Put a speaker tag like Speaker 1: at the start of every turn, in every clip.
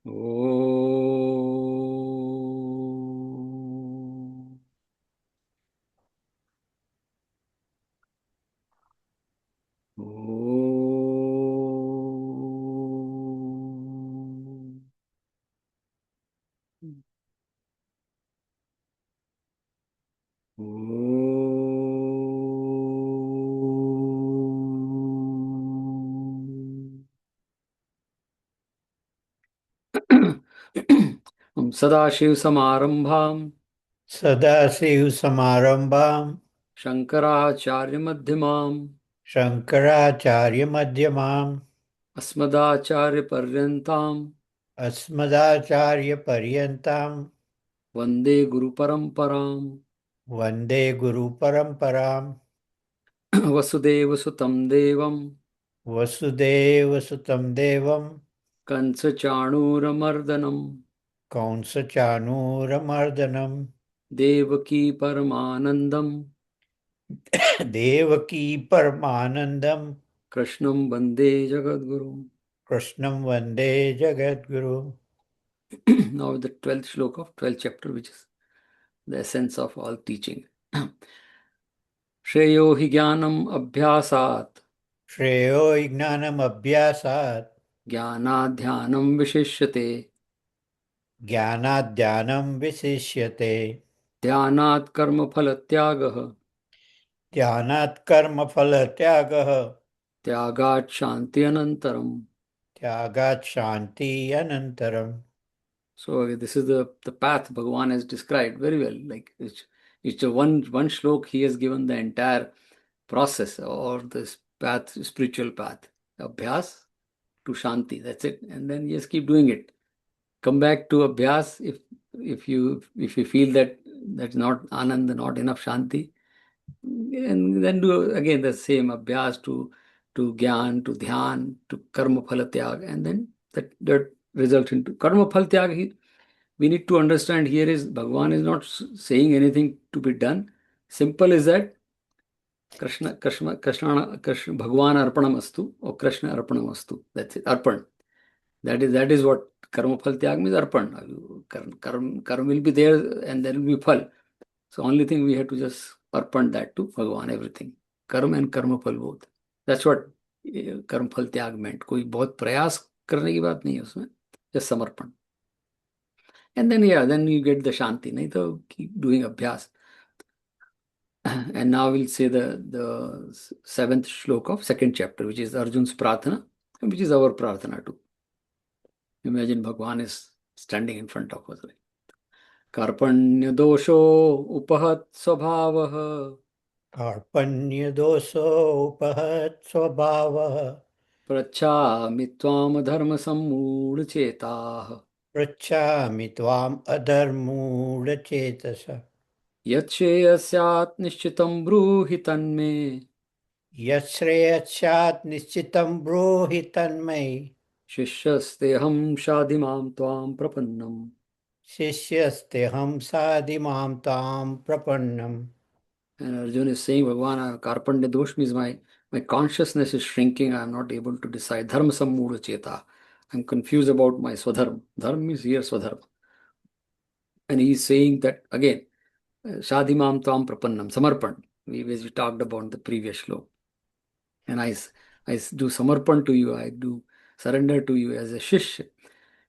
Speaker 1: Om. Om. Om Sadashiv Samarambham
Speaker 2: सदाशिवसमारम्भाम्
Speaker 1: Shankaracharya Madhyamam
Speaker 2: शङ्कराचार्यमध्यमाम्
Speaker 1: Asmadacharya Paryantam
Speaker 2: अस्मदाचार्यपर्यन्ताम्
Speaker 1: Vande Guru Paramparam
Speaker 2: वन्दे गुरुपरम्पराम्
Speaker 1: Vasudeva Sutam Devam
Speaker 2: वसुदेवसुतं देवम्
Speaker 1: Kansa Chanuramardanam
Speaker 2: कंसचाणूरमर्दनम्
Speaker 1: Devaki Paramanandam
Speaker 2: Devaki परमानन्दम्
Speaker 1: Krishnam Bande Jagadguru.
Speaker 2: कृष्णं वन्दे जगद्गुरु।
Speaker 1: Now the 12th shloka of 12th chapter, which is the essence of all teaching. Shreyo hi jnanam abhyasat
Speaker 2: श्रेयो ज्ञानमभ्यासात्
Speaker 1: ज्ञानाध्यानं विशिष्यते
Speaker 2: ज्ञानाद् विशिष्यते
Speaker 1: ध्यानात् कर्मफलत्यागः
Speaker 2: ध्यानात् कर्मफलत्यागः
Speaker 1: त्यागात् शान्ति अनन्तरम्.
Speaker 2: त्यागात् शान्ति अनन्तरम्।
Speaker 1: So this is the path Bhagavan has described very well. Like it's a one shlok he has given the entire process or this path, spiritual path. Abhyas to Shanti. That's it. And then just keep doing it. Come back to Abhyas if you feel that that's not Anand, not enough Shanti. And then do again the same Abhyas to Gyan, to Dhyan, to Karma Phala Tyag, and then that results into Karma Phala Tyag. We need to understand here is Bhagavan is not saying anything to be done. Simple is that Krishna Bhagavan Arpanam Astu or Krishna Arpanam Astu. That's it. Arpan. That is what Karma Phal Tyag means. Arpan. Karma will be there and there will be phal. So only thing we have to just arpan that to Bhagavan, everything. Karma and Karma Phal both. That's what Karma Phal Tyag meant. कोई बहुत प्रयास करने की बात नहीं है उसमें. Just समर्पण. And then then you get the Shanti. नहीं तो keep doing Abhyas. And now we'll say the seventh shloka of second chapter, which is Arjun's Prarthana, and which is our Prarthana too. Imagine Bhagwan is standing in front of us. Karpanya dosho upahat swabhavah
Speaker 2: कार्पण्यदोषोपहत् स्वभावः
Speaker 1: prachami tvam dharma sammudchetah
Speaker 2: पृच्छामि त्वाम् अधर्मूढचेतसः
Speaker 1: yat shreyasat nishchitam bruhi tanme
Speaker 2: यच्छ्रेयस्यात् निश्चितं ब्रूहि तन्मयि
Speaker 1: shishyasteham shadimam tvam prapannam.
Speaker 2: शिष्यस्तेऽहं साधिमां तां प्रपन्नम्।
Speaker 1: And Arjuna is saying, Bhagavan, Karpanya dosh means my consciousness is shrinking. I am not able to decide. Dharma sammudha cheta. I'm confused about my swadharma. Dharma means here swadharma. And he is saying that again, Shadimam Tvam Prapannam, Samarpan. As we talked about the previous sloka. And I do Samarpan to you, I do surrender to you as a Shishya.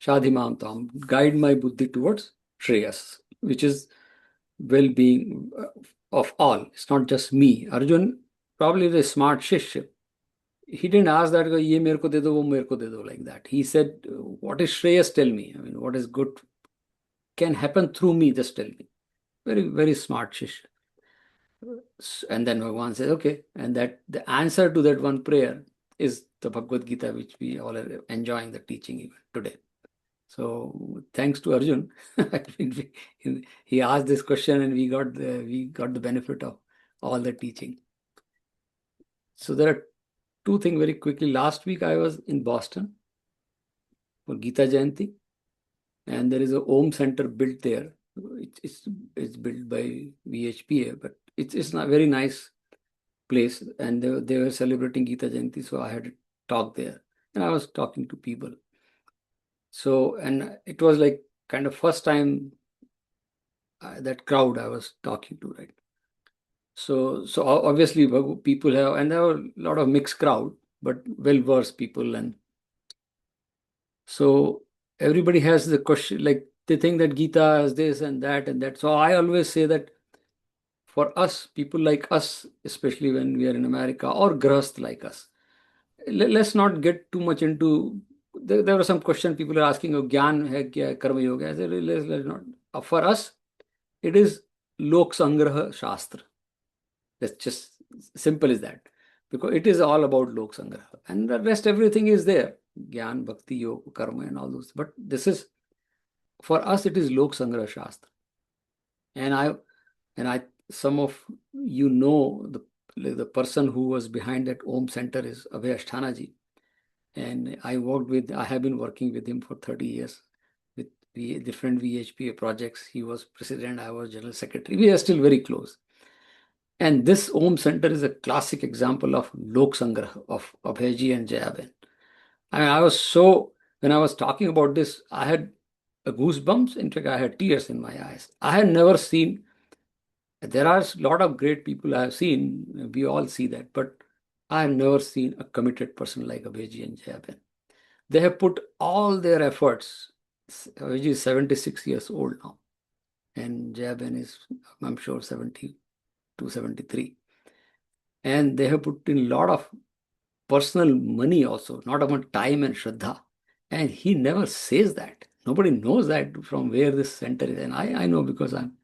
Speaker 1: Shadimam Tvam. Guide my buddhi towards Shreyas, which is well-being of all. It's not just me. Arjun probably is a smart Shishya. He didn't ask that, ye mere ko de do, wo mere ko de do, like that. He said, what is Shreyas? Tell me. I mean, what is good can happen through me, just tell me. Very, very smart Shishya. And then Bhagavan says, okay. And that the answer to that one prayer is the Bhagavad Gita, which we all are enjoying the teaching even today. So thanks to Arjun, he asked this question and we got the benefit of all the teaching. So there are two things very quickly. Last week I was in Boston for Gita Jayanti, and there is a Om Center built there. It's built by VHPA, but it's not very nice place, and they were celebrating Gita Jayanti, so I had to talk there, and I was talking to people. So, and it was like kind of first time that crowd I was talking to, right? So obviously people have, and there were a lot of mixed crowd, but well-versed people, and so everybody has the question, like they think that Gita is this and that and that. So I always say that for us, people like us, especially when we are in America, or grahast like us, let's not get too much into. There were some questions people are asking, "Oh, gyan hai kya, karma yoga?" I said, let's not. For us, it is lok sangraha shastra. That's just simple as that, because it is all about lok sangraha, and the rest everything is there, gyan, bhakti, yoga, karma, and all those. But this is, for us, it is lok sangraha shastra, and I some of you know the person who was behind that Om Center is Abhay Asthanaji, and I have been working with him for 30 years with different VHPA projects. He was president, I was general secretary. We are still very close. And this Om Center is a classic example of Lok Sangrah of Abhayji and Jayaben. I mean, when I was talking about this, I had goosebumps. In fact, I had tears in my eyes. I had never seen, there are a lot of great people I have seen. We all see that. But I have never seen a committed person like Abhayji and Jayaben. They have put all their efforts. Abhayji is 76 years old now. And Jayaben is, I'm sure, 72, 73. And they have put in a lot of personal money also, not about time and Shraddha. And he never says that. Nobody knows that from where this center is. And I know because I'm.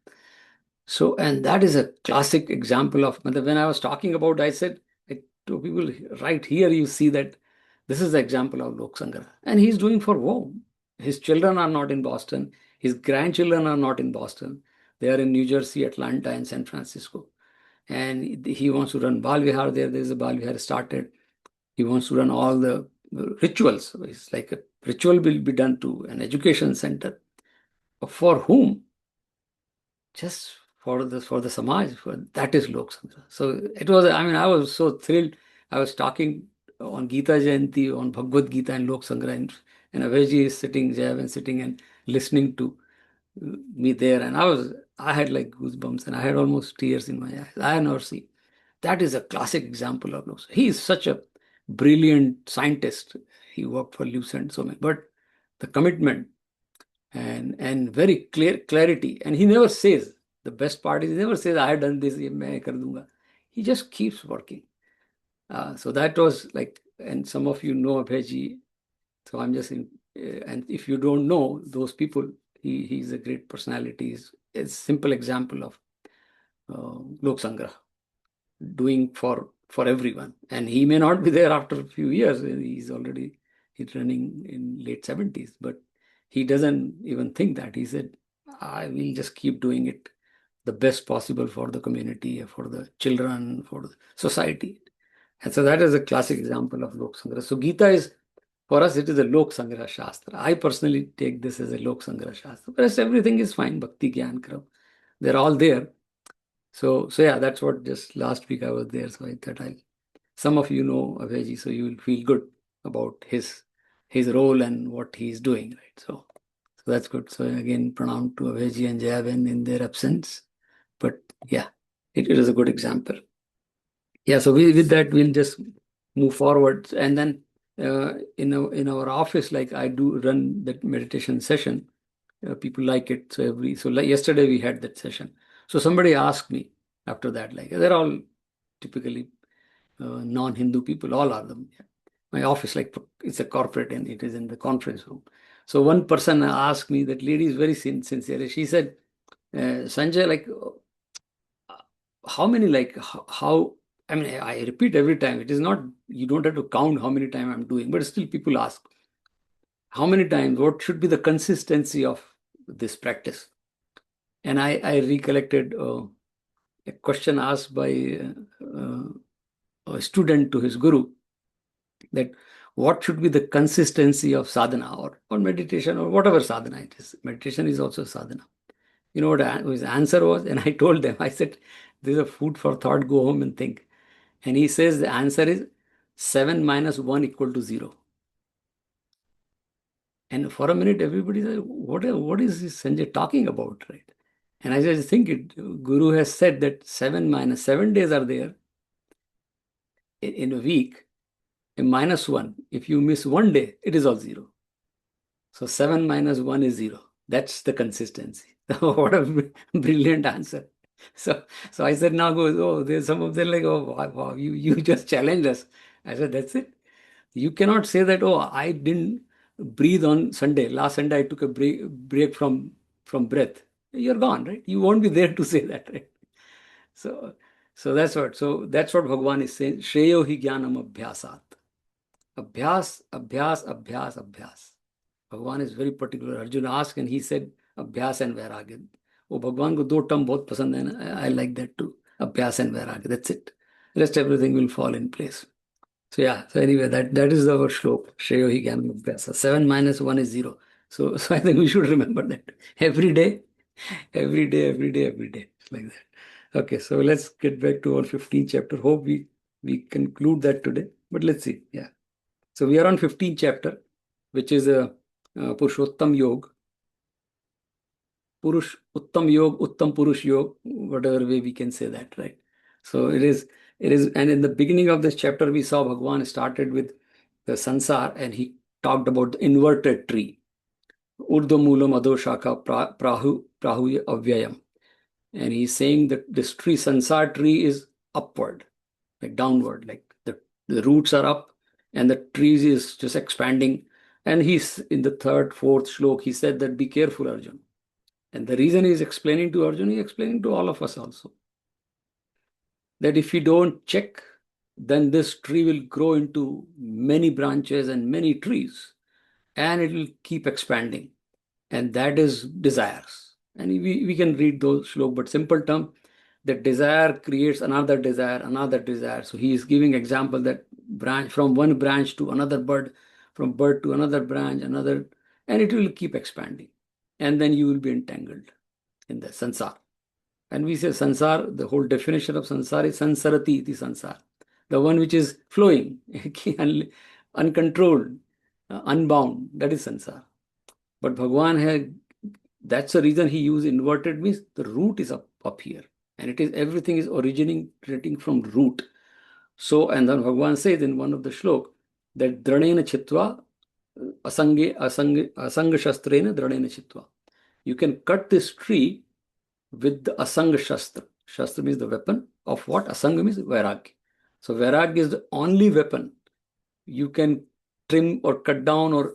Speaker 1: So, and that is a classic example of, when I was talking about, I said to people, right here, you see that this is the example of Lok Sangra. And he's doing for home. His children are not in Boston. His grandchildren are not in Boston. They are in New Jersey, Atlanta, and San Francisco. And he wants to run Bal Vihar there. There's a Bal Vihar started. He wants to run all the rituals. It's like a ritual will be done to an education center. For whom? Just for the Samaj. That is Lok Sangra. So it was, I was so thrilled. I was talking on Gita Jayanti, on Bhagavad Gita and Lok Sangra, and Avejji is sitting, Jayavan sitting and listening to me there. And I had like goosebumps and I had almost tears in my eyes. I had never seen. That is a classic example of Lok. He is such a brilliant scientist. He worked for Lucent so many, but the commitment and very clear clarity. And he never says, the best part is he never says, I have done this, main kar dunga. He just keeps working. So that was like, and some of you know Abhayji. So I'm just in, and if you don't know those people, he's a great personality. He's a simple example of Lok Sangrah, doing for everyone. And he may not be there after a few years. He's running in late 70s, but he doesn't even think that. He said, I will just keep doing it the best possible for the community, for the children, for the society. And so that is a classic example of Lok Sangrah. So Gita is, for us, it is a Lok Sangrah Shastra. I personally take this as a Lok Sangrah Shastra. The rest, everything is fine. Bhakti, Gyan, Kram. They're all there. So yeah, that's what, just last week I was there. So I thought some of you know Abhayji, so you will feel good about his role and what he's doing, right? So that's good. So again, pranam to Abhayji and Jayaben in their absence. But yeah, it is a good example. Yeah, so with that, we'll just move forward. And then in our office, like I do run that meditation session. People like it. So like yesterday we had that session. So somebody asked me after that, like they're all typically non-Hindu people, all are them. Yeah. My office, like it's a corporate and it is in the conference room. So one person asked me, that lady is very sincere. She said, Sanjay, like how many, like how, I repeat every time, it is not, you don't have to count how many times I'm doing, but still people ask, how many times, what should be the consistency of this practice? And I recollected a question asked by a student to his guru, that what should be the consistency of sadhana or meditation or whatever sadhana it is. Meditation is also sadhana. You know what his answer was? And I told them, I said, this is a food for thought, go home and think. And he says the answer is 7 minus 1 equal to 0. And for a minute, everybody said, what is this Sanjay talking about, right? And I just think Guru has said that 7 minus 7 days are there in a week, and minus 1. If you miss 1 day, it is all 0. So 7 minus 1 is 0. That's the consistency. What a brilliant answer. So I said, now goes, oh, there's some of them like, oh, wow, you just challenged us. I said, that's it. You cannot say that, oh, I didn't breathe on Sunday. Last Sunday, I took a break from breath. You're gone, right? You won't be there to say that, right? So, so that's what Bhagavan is saying. Shreyo hi jnanam abhyasat. Abhyas, abhyas, abhyas, abhyas. Bhagavan is very particular. Arjuna asked and he said abhyas and vairagya. वो भगवान को 2 term बहुत पसंद है ना. I like that too. Abhyas and vairagya. That's it. Rest everything will fall in place. So yeah. So anyway, that is our shlok. Shreyo hi jnanam abhyasa. 7 minus 1 is 0. So I think we should remember that every day, every day, every day, every day. It's like that. Okay. So let's get back to our 15th chapter. Hope we conclude that today. But let's see. Yeah. So we are on 15th chapter, which is a Purushottam Yoga. Purush Uttam Yoga, Uttam Purush Yoga, whatever way we can say that, right? So it is, and in the beginning of this chapter, we saw Bhagwan started with the sansar and he talked about the inverted tree. Urdhvamulam Adho Shakha Prahu Avyayam. And he's saying that this tree, sansar tree, is upward, like downward, like the roots are up and the tree is just expanding. And he's in the 3rd, 4th shlok, he said that be careful, Arjun. And the reason he's explaining to Arjun, he's explaining to all of us also. That if you don't check, then this tree will grow into many branches and many trees. And it will keep expanding. And that is desires. And we can read those shlok, but simple term, that desire creates another desire, another desire. So he is giving example that branch from one branch to another bud, from bud to another branch, another, and it will keep expanding. And then you will be entangled in the sansar. And we say sansar, the whole definition of sansar is sansarati iti sansar. The one which is flowing, uncontrolled, unbound, that is sansar. But Bhagwan had, that's the reason he used inverted, means the root is up here. And it is everything is originating from root. So, and then Bhagwan says in one of the shlok that dranena chitva asanga shastrena dranena chitva. You can cut this tree with the asanga shastra. Shastra means the weapon of what? Asanga means vairagya. So vairagya is the only weapon you can trim or cut down or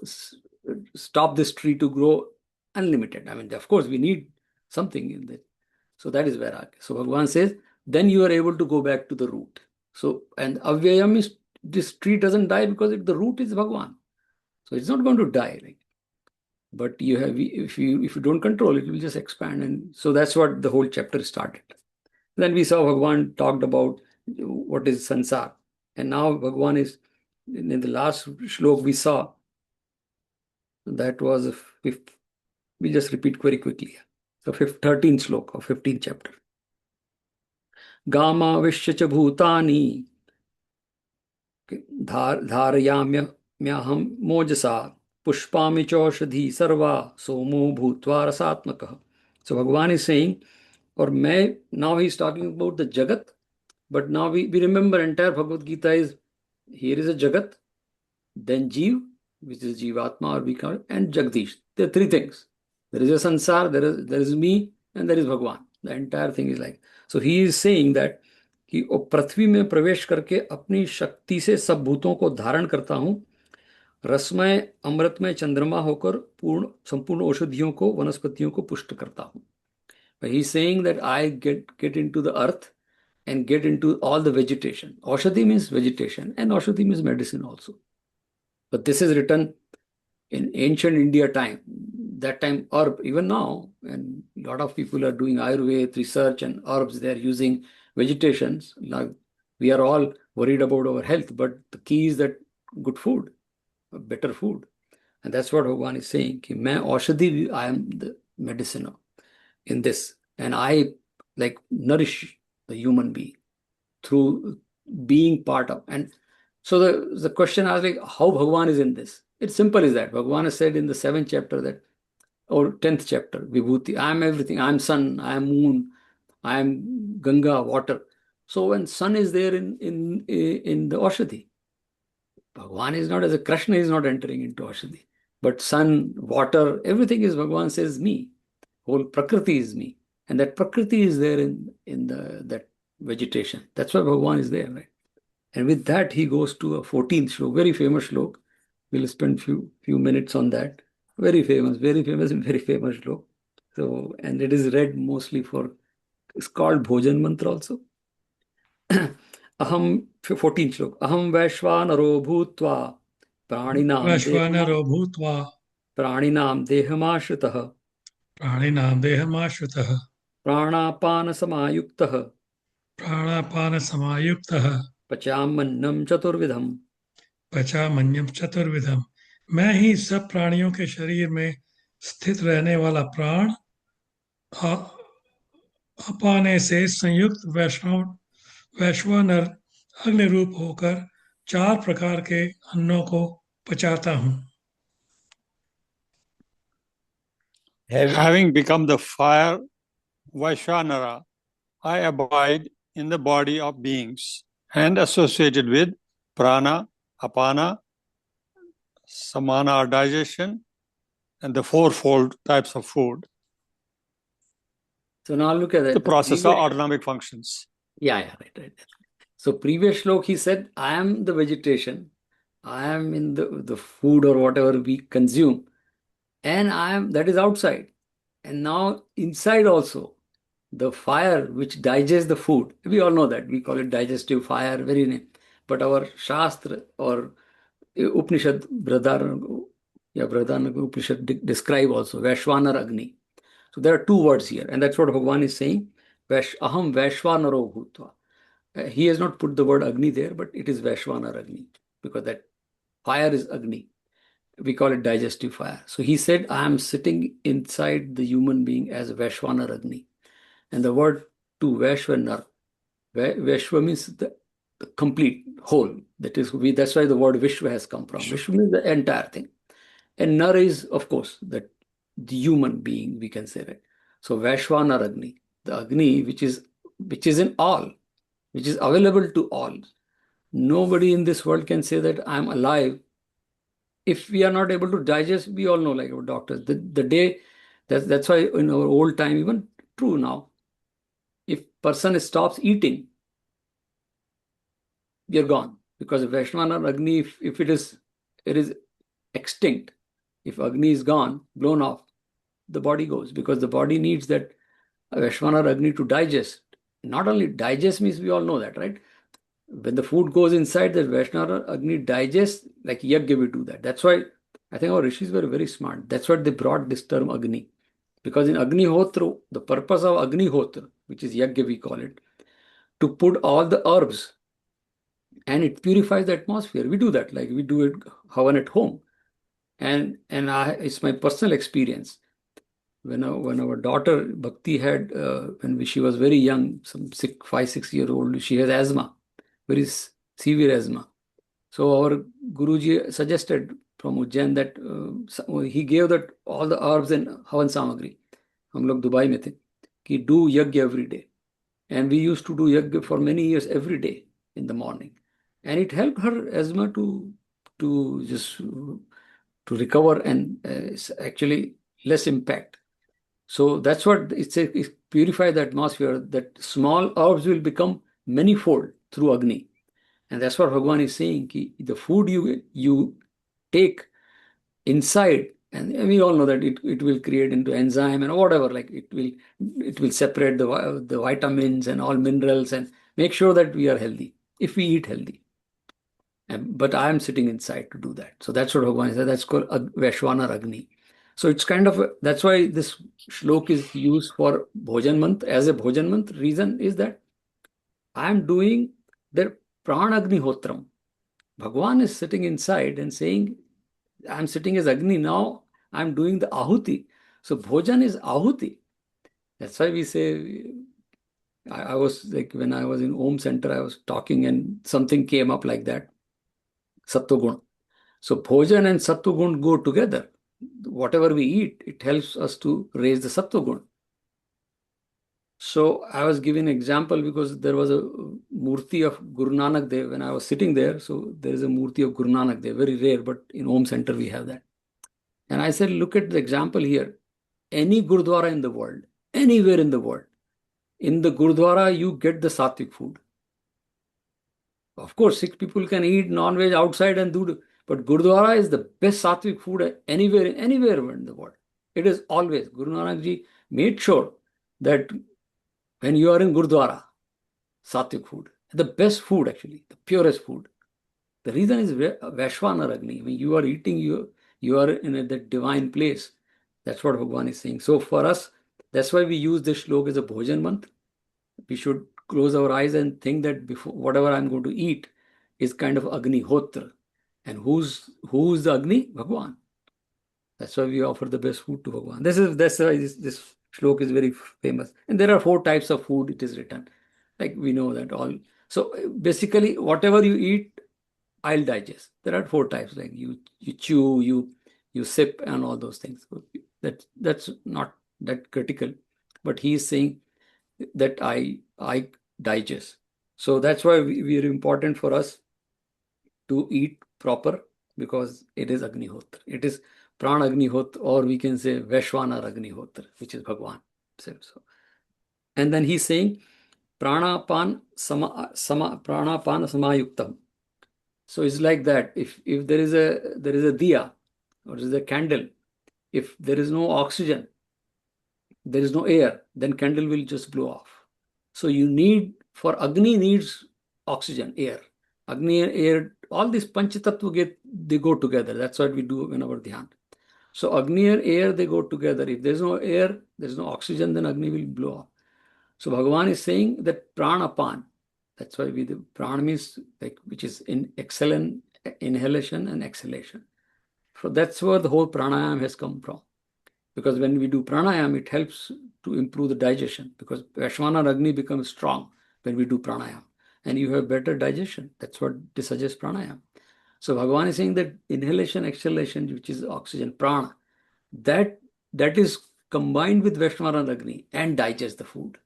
Speaker 1: stop this tree to grow unlimited. I mean, of course, we need something in that. So that is vairagya. So Bhagavan says, then you are able to go back to the root. So, and avyayam is, this tree doesn't die because the root is Bhagavan. So it's not going to die. Right? But you have, if you don't control it, will just expand. And so that's what the whole chapter started. Then we saw Bhagavan talked about what is sansar. And now Bhagavan is, in the last shlok we saw, that was, we just repeat very quickly. So 13th shlok of 15th chapter. Gama vishya bhutani dharayamyaham mojasa pushpami choshadhi sarva somo bhutva rasatmaka. So Bhagavan is saying, or now he's talking about the Jagat, but now we remember entire Bhagavad Gita is, here is a Jagat, then Jeev, which is Jivatma or we call it, and Jagdish. There are 3 things. There is a sansar, there is me, and there is Bhagwan. The entire thing is like. So he is saying that कि वो पृथ्वी में प्रवेश करके अपनी शक्ति से सब भूतों को धारण करता हूं, रसमय अमृतमय चंद्रमा होकर संपूर्ण औषधियों को वनस्पतियों को पुष्ट करता हूं. But he's saying that I get into the earth and get into all the vegetation. Aushadhi means vegetation and Aushadhi means medicine also. But this is written in ancient India time. That time, herb, even now, and a lot of people are doing Ayurveda research and herbs, they are using vegetations. Like we are all worried about our health, but the key is that good food, better food. And that's what Bhagavan is saying. Ki main aushadhi, I am the medicine in this. And I like nourish the human being through being part of. And so the question I was like, how Bhagavan is in this? It's simple as that. Bhagavan has said in the 7th chapter that, or 10th chapter, Vibhuti, I am everything. I am sun, I am moon, I am Ganga, water. So when sun is there in the Aushadhi, Bhagavan is not, as a Krishna is not entering into Aushadhi. But sun, water, everything is, Bhagavan says, me. Whole Prakriti is me. And that Prakriti is there in that vegetation. That's why Bhagavan is there, right? And with that, he goes to a 14th shlok, very famous shlok. We'll spend few minutes on that. Very famous, very famous, and very famous shlok. So, and it is read mostly for, it's called Bhojan Mantra also. Aham, 14th shlok. Aham Vaishvanaro Bhutva
Speaker 3: वैश्वानरो भूत्वा
Speaker 1: Praninam Dehamashritah
Speaker 3: प्राणिनां देहमाश्रितः
Speaker 1: Pranapanasamaयुक्तः
Speaker 3: प्राणापानसमायुक्तः
Speaker 1: Pachamannam Chaturvidham.
Speaker 3: पचामन्यम चतुर्विधम। मैं ही सब प्राणियों के शरीर में स्थित रहने वाला प्राण अपाने से संयुक्त वैश्वानर अग्नि रूप होकर 4 प्रकार के अन्नों को पचाता हूँ।
Speaker 4: Having become the fire Vaishvanara, I abide in the body of beings and associated with prana, apana, samana or digestion, and the fourfold types of food.
Speaker 1: So now look at that.
Speaker 4: The process of autonomic functions.
Speaker 1: Yeah, right. So previous shlok he said, I am the vegetation, I am in the food or whatever we consume, and I am, that is outside. And now inside also, the fire which digests the food, we all know that, we call it digestive fire, very name. But our Shastra or Upanishad, Bradharana Upanishad describe also, Vaishvanar Agni. So there are 2 words here, and that's what Bhagavan is saying, Aham Vaishvanaro Bhutva. He has not put the word Agni there, but it is Vaishvanar Agni, because that fire is Agni. We call it digestive fire. So he said, I am sitting inside the human being as Vaishvanar Agni. And the word to Vaishvanar, Vaishva means the complete, whole. That's why the word Vishwa has come from. Vishwa means the entire thing. And Nar is, of course, the human being, we can say that. So Vaishvanar Agni, the Agni which is in all, which is available to all. Nobody in this world can say that I'm alive if we are not able to digest. We all know, like our doctors, the day, that's why in our old time, even true now, if person stops eating, we are gone. Because Vaishvana Agni, if it is extinct, if Agni is gone, blown off, the body goes, because the body needs that Vaishvana Agni to digest. Not only digest means, we all know that, right? When the food goes inside, the Vaishnava Agni digests, like Yajna we do that. That's why I think our rishis were very smart. That's why they brought this term Agni. Because in Agnihotra, the purpose of Agnihotra, which is Yajna we call it, to put all the herbs, and it purifies the atmosphere. We do that, like we do it Havan at home. And it's my personal experience. When our daughter Bhakti had, when she was very young, some 5-6 year old, she has asthma, very severe asthma. So our Guruji suggested from Ujjain that he gave that all the herbs and Havan Samagri. हम लोग Dubai में थे कि do yajna every day, and we used to do yajna for many years every day in the morning, and it helped her asthma to just to recover, and actually less impact. So that's what it purify the atmosphere, that small herbs will become manifold through Agni. And that's what Bhagavan is saying, ki the food you take inside, and we all know that it will create into enzyme and whatever, like it will separate the vitamins and all minerals and make sure that we are healthy, if we eat healthy. But I am sitting inside to do that. So that's what Bhagavan said. That's called Vaishvanar Agni. So it's kind of, that's why this shlok is used for Bhojan Mantra, as a Bhojan Mantra. Reason is that I am doing the Pranagni Hotram. Bhagavan is sitting inside and saying, I am sitting as Agni, now I am doing the Ahuti. So Bhojan is Ahuti. That's why we say, I was like, when I was in Om Center, I was talking and something came up like that, Sattva Guna. So bhojan and sattva gun go together. Whatever we eat, it helps us to raise the sattva gun. So I was giving an example because there was a murti of Guru Nanak Dev when I was sitting there. So there is a murti of Guru Nanak Dev, very rare, but in Om Center we have that. And I said, look at the example here. Any Gurdwara in the world, anywhere in the world, in the Gurdwara you get the sattvic food. Of course, Sikh people can eat non-veg outside and do, but Gurdwara is the best sattvic food anywhere in the world. It is always. Guru Nanak Ji made sure that when you are in Gurdwara, sattvic food, the best food actually, the purest food. The reason is Vaishwana Agni. When you are eating, you are in that divine place. That's what Bhagavan is saying. So for us, that's why we use this shlok as a bhojan mantra. We should close our eyes and think that before whatever I'm going to eat is kind of Agni Hotra. And who's the Agni? Bhagavan. That's why we offer the best food to Bhagavan. That's why this shlok is very famous. And there are 4 types of food it is written. Like we know that all. So basically, whatever you eat, I'll digest. There are 4 types, like you chew, you sip, and all those things. That's not that critical. But he is saying that I digest. So that's why we are important for us to eat proper, because it is Agnihotra. It is Prana Agnihotra, or we can say Vaishwana Agnihotra, which is Bhagwan. So, and then he's saying Pranapan Samayuktam. So it's like that. If there is a diya, or there is a candle, if there is no oxygen, there is no air, then candle will just blow off. So you need, for Agni needs oxygen, air. Agni and air, all these Panchatattva they go together. That's what we do in our dhyan. So Agni and air, they go together. If there's no air, there's no oxygen, then Agni will blow off. So Bhagavan is saying that pranapan, that's why the prana means like, which is in inhalation and exhalation. So that's where the whole pranayam has come from. Because when we do pranayam, it helps to improve the digestion, because Vaishwana Agni becomes strong when we do pranayam, and you have better digestion. That's what this suggests pranayam. So Bhagavan is saying that inhalation, exhalation, which is oxygen, prana, that is combined with Vaishwana Agni and digests the food.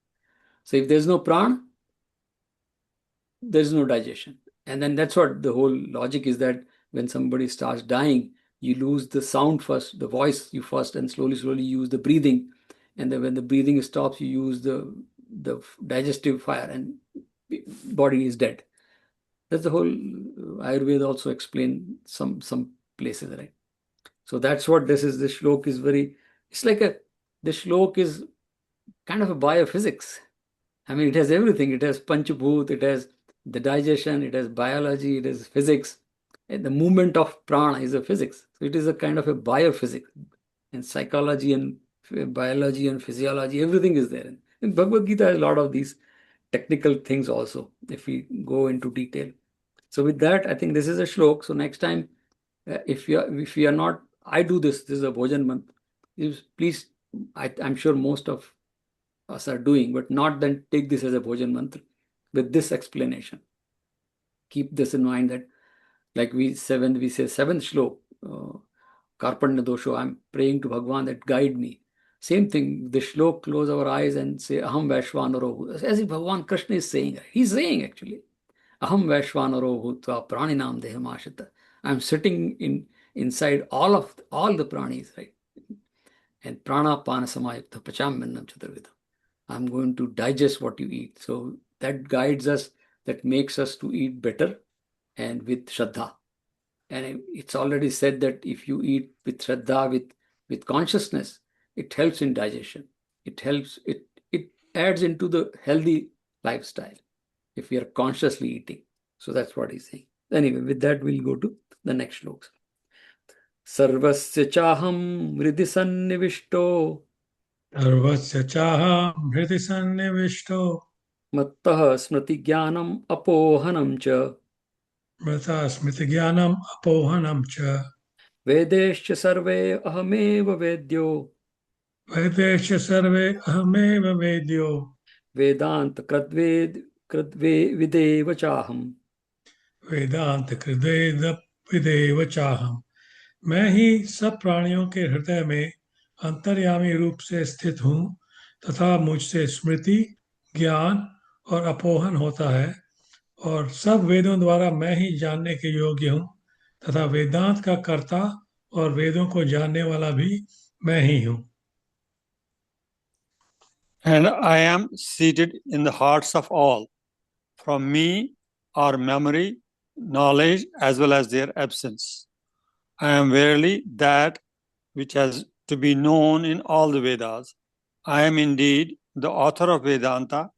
Speaker 1: So if there's no prana, there's no digestion. And then that's what the whole logic is, that when somebody starts dying, you lose the sound first, the voice you first, and slowly use the breathing. And then when the breathing stops, you use the digestive fire, and body is dead. That's the whole Ayurveda also explain some places, right? So that's what this is. This shlok is it's like this shlok is kind of a biophysics. I mean, it has everything. It has Panchabhut, it has the digestion, it has biology, it has physics. And the movement of prana is a physics. So it is a kind of a biophysics. And psychology and biology and physiology, everything is there. In Bhagavad Gita has a lot of these technical things also, if we go into detail. So with that, I think this is a shlok. So next time, if you are not, I do this is a bhojan mantra. Please, I'm sure most of us are doing, but not then take this as a bhojan mantra with this explanation. Keep this in mind, that like we say 7th shlok, Karpanya dosho, I'm praying to Bhagwan that guide me. Same thing, the shlok, close our eyes and say Aham Vaishwanaro, as if Bhagwan Krishna is saying. He's saying actually, Aham Vaishwanaro bhutva praninam dehamashita. I'm sitting inside all the pranis, right? And prana pana samayukta pachamyannam chaturvidam. I'm going to digest what you eat. So that guides us, that makes us to eat better and with Shraddha. And it's already said that if you eat with Shraddha, with consciousness, it helps in digestion. It adds into the healthy lifestyle if we are consciously eating. So that's what he's saying. Anyway, with that, we'll go to the next shlokas. Sarvasya chaham hridhi sannivishto
Speaker 3: Sarvasya chaham hridhi sannivishto
Speaker 1: mattah smriti jnanam apohanam cha
Speaker 3: mrata smriti jnanam apohanam cha
Speaker 1: vedescha sarve ahameva vedyo
Speaker 3: vedescha sarve ahameva vedyo
Speaker 1: vedanta kradve videva chaham.
Speaker 3: vedanta kridveda विदेव चाहम। मैं ही सब प्राणियों के हृदय में अंतर्यामी रूप से स्थित हूँ तथा मुझसे स्मृति, ज्ञान और अपोहन होता है, और सब वेदों द्वारा मैं ही जानने के योग्य हूँ तथा वेदांत का कर्ता और वेदों को जानने वाला भी मैं ही हूँ।
Speaker 4: And I am seated in the hearts of all. From me are memory, knowledge, as well as their absence. I am verily that which has to be known in all the Vedas. I am indeed the author of Vedanta,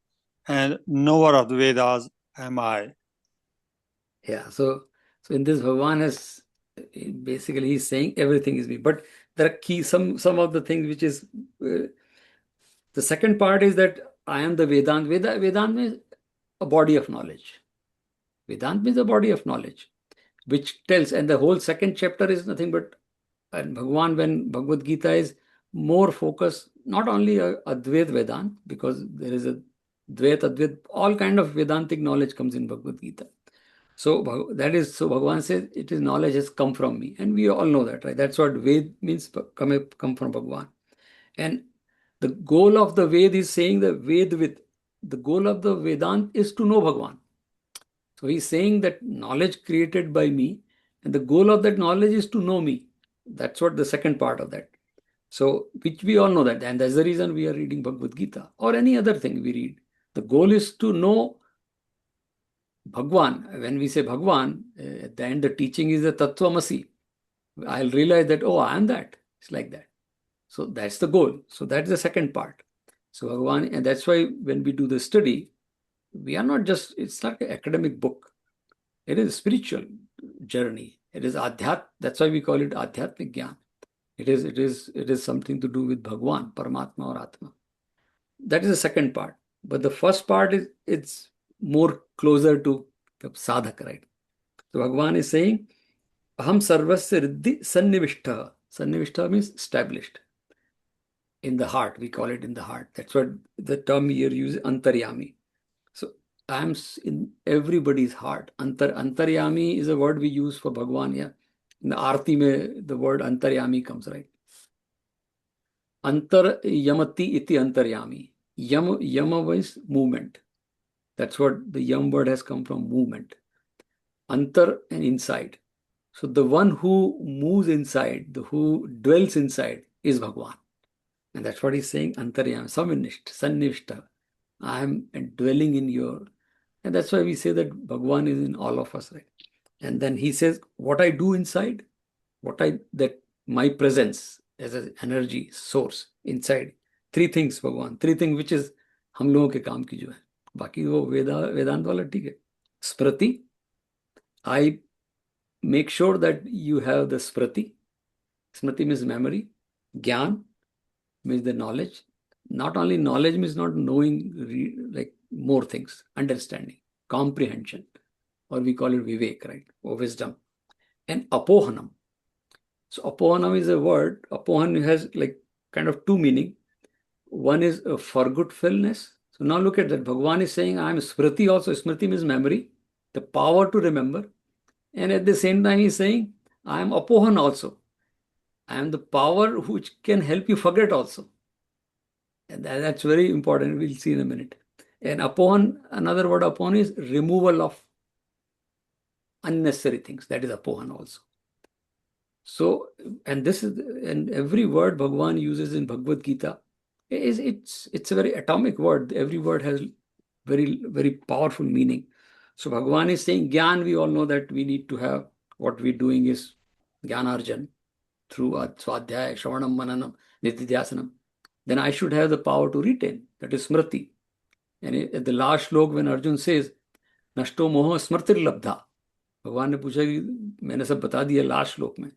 Speaker 4: and knower of the Vedas am I.
Speaker 1: Yeah, so in this Bhagavan has basically he's saying everything is me. But there are some of the things which is the second part is that I am the Vedant. Vedant means a body of knowledge. Vedant means a body of knowledge, which tells, and the whole second chapter is nothing but, and Bhagavan, when Bhagavad Gita is more focused, not only Advaita Vedant, because there is a Dvaita, Advaita, all kind of Vedantic knowledge comes in Bhagavad Gita. So Bhagavan says it is knowledge has come from me, and we all know that, right? That's what Ved means, come from Bhagavan. And the goal of the Ved is saying the goal of the Vedant is to know Bhagavan. So he's saying that knowledge created by me, and the goal of that knowledge is to know me. That's what the second part of that. So, which we all know that, and that's the reason we are reading Bhagavad Gita or any other thing we read. The goal is to know Bhagwan. When we say Bhagwan, at the end the teaching is the Tattvamasi. I'll realize that, oh, I am that. It's like that. So that's the goal. So that's the second part. So Bhagwan, and that's why when we do the study, we are not just, it's not an academic book. It is a spiritual journey. It is adhyat. That's why we call it adhyatmik jnana. It is something to do with Bhagwan, Paramatma or Atma. That is the second part. But the first part is it's more closer to the sadhak, right? So Bhagwan is saying, Aham sarvasya riddhi sannivishta. Sannivishta means established. In the heart, we call it in the heart. That's what the term here uses, antaryami. So I am in everybody's heart. Antaryami is a word we use for Bhagwan. Yeah, in the Arti mein, the word antaryami comes, right? Antar yamati iti antaryami. Yama means movement. That's what the yam word has come from, movement. Antar and inside. So the one who moves inside, who dwells inside is Bhagwan. And that's what he's saying, antaryami, sannivishta. I am dwelling in your, and that's why we say that Bhagwan is in all of us, right? And then he says, what I do inside, that my presence as an energy source inside, three things Bhagwan, three things which is हम लोगों के काम की जो है, बाकी वो वेदांत वाला ठीक है. Smriti, I make sure that you have the Smriti. Smriti means memory. Gyan means the knowledge. Not only knowledge means not knowing like more things, understanding, comprehension, or we call it vivek, right? Or wisdom. And apohanam. So apohanam is a word. Apohan has like kind of two meaning. One is a forgetfulness. So now look at that. Bhagavan is saying, I am Smriti also. Smriti means memory, the power to remember. And at the same time, he's saying, I am Apohan also. I am the power which can help you forget also. And that's very important. We'll see in a minute. And Apohan, another word Apohan is removal of unnecessary things. That is Apohan also. So, and every word Bhagavan uses in Bhagavad Gita it's a very atomic word. Every word has very, very powerful meaning. So Bhagavan is saying Gyan, we all know that we need to have, what we're doing is Gyanarjan through Swadhyaya, Shravanam, Mananam, Nitidhyasanam. Then I should have the power to retain. That is Smriti. And at the last shlok when Arjun says, Nashto moha smrtir labdha. भगवान ने पूछा कि मैंने सब बता दिया last श्लोक में,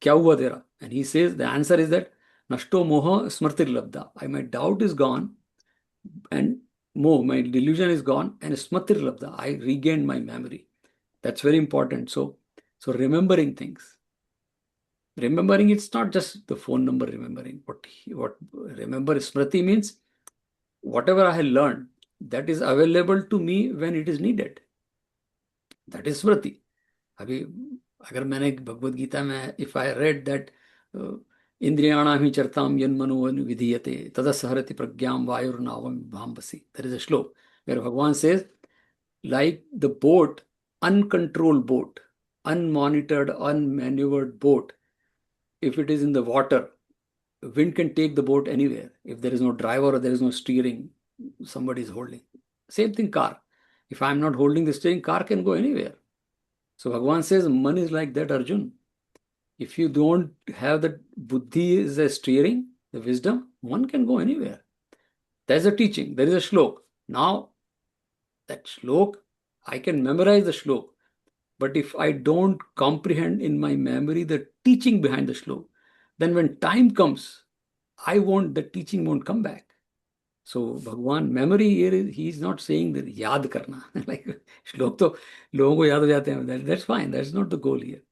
Speaker 1: क्या हुआ तेरा? And he says, the answer is that Nashto moha smrtir labdha. My doubt is gone, and my delusion is gone, and smrtir labdha. I regained my memory. That's very important. So remembering things. Remembering, it's not just the phone number remembering. What remember smriti means, whatever I have learned, that is available to me when it is needed. That is smriti. अभी अगर मैंने भगवत गीता में if I read that इंद्रियाणाम ही चरताम यन्मनो विधीयते तदसहरति Pragyam वायुर्नावम भाम्बसी, there is अ श्लोक where Bhagavan says, like the boat, uncontrolled boat, unmonitored, unmaneuvered boat, if it is in the water, wind can take the boat anywhere. If there is no driver or there is no steering, somebody is holding. Same thing, car. If I'm not holding the steering, car can go anywhere. So Bhagavan says, man is like that, Arjun. If you don't have the buddhi is a steering, the wisdom, one can go anywhere. There's a teaching, there is a shlok. Now, that shlok, I can memorize the shlok. But if I don't comprehend in my memory the teaching behind the shlok, then when time comes, the teaching won't come back. So Bhagwan, memory here, he's not saying that yaad karna. Like shlok to logon ko yaad ho jate hain. That's fine. That's not the goal here.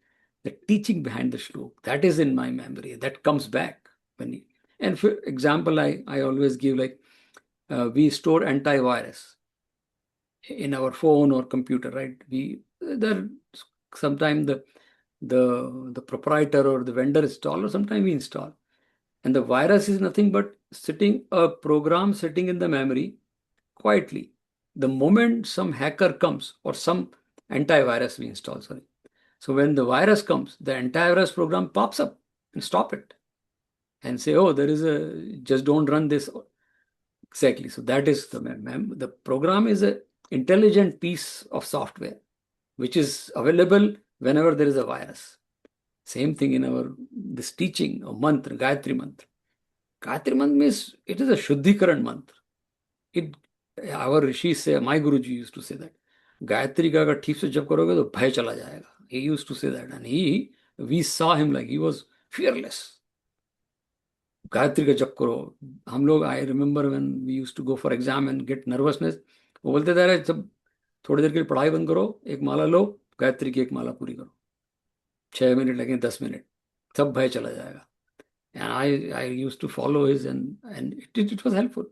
Speaker 1: The teaching behind the shlok, that is in my memory. That comes back. And for example, I always give, like, we store antivirus in our phone or computer, right? Sometimes the proprietor or the vendor install, or sometimes we install. And the virus is nothing but a program sitting in the memory quietly. The moment some hacker comes, or some antivirus we install, sorry. So when the virus comes, the antivirus program pops up and stop it and say, oh, just don't run this. Exactly. So that is the program is an intelligent piece of software which is available whenever there is a virus. Same thing in this teaching of mantra, Gayatri mantra. Gayatri mantra means it is a Shuddhikaran mantra. Our rishis say, my Guruji used to say that Gayatri ka agar theek se jap karoge to bhai chala jayega. He used to say that, and we saw him like he was fearless. Gayatri का जप करो. हम लोग, I remember when we used to go for exam and get nervousness, वो बोलते थे, सब थोड़ी देर के लिए पढ़ाई बंद करो, एक माला लो, गायत्री की एक माला पूरी करो, 6 मिनट लगे, 10 मिनट, सब भय चला जाएगा. And I used to follow his and it was helpful.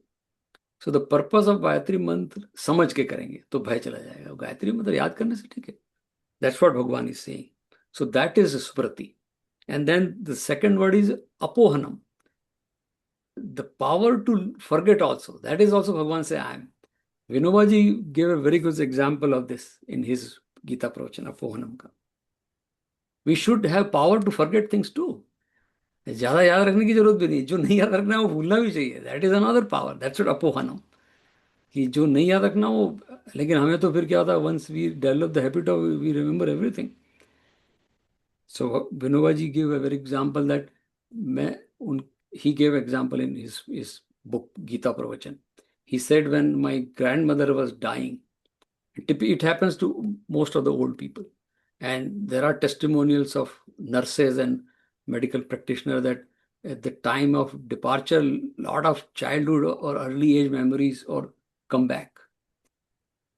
Speaker 1: So the purpose of Gayatri mantra समझ के करेंगे तो भय चला जाएगा. गायत्री मंत्र याद करने से ठीक है. That's what Bhagwan is saying. So that is smriti. And then the second word is apohanam, the power to forget also. That is also Bhagavan say, I am. Vinobaji gave a very good example of this in his Gita Pravachana, Apohanam ka. We should have power to forget things too. ज़्यादा याद रखने की जरूरत भी नहीं, जो नहीं याद रखना है वो भूलना भी चाहिए. That is another power. That's what Apohanam. कि जो नहीं याद रखना वो, लेकिन हमें तो फिर क्या होता है, once we develop the habit of, we remember everything. So Vinobaji gave a very example that he gave example in his book Gita Pravachan. He said, when my grandmother was dying, it happens to most of the old people, and there are testimonials of nurses and medical practitioners that at the time of departure, a lot of childhood or early age memories or come back.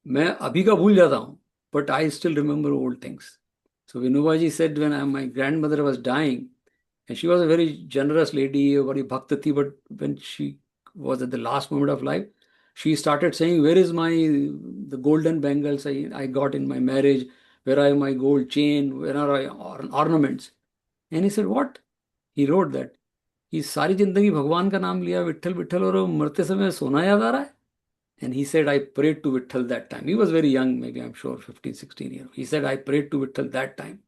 Speaker 1: मैं अभी का भूल जाता हूँ, but I still remember old things. So Vinobaji said, when my grandmother was dying, and she was a very generous lady, a very bhakta thi, but when she was at the last moment of life, she started saying, where is the golden bangles I got in my marriage? Where are my gold chain? Where are my ornaments? And he said, what? He wrote that. कि सारी जिंदगी भगवान का नाम लिया, विट्ठल विट्ठल, और मरते समय सोना याद आ रहा है. And he said, I prayed to Vitthal that time. He was very young, maybe I'm sure 15, 16 years. He said, I prayed to Vitthal that time,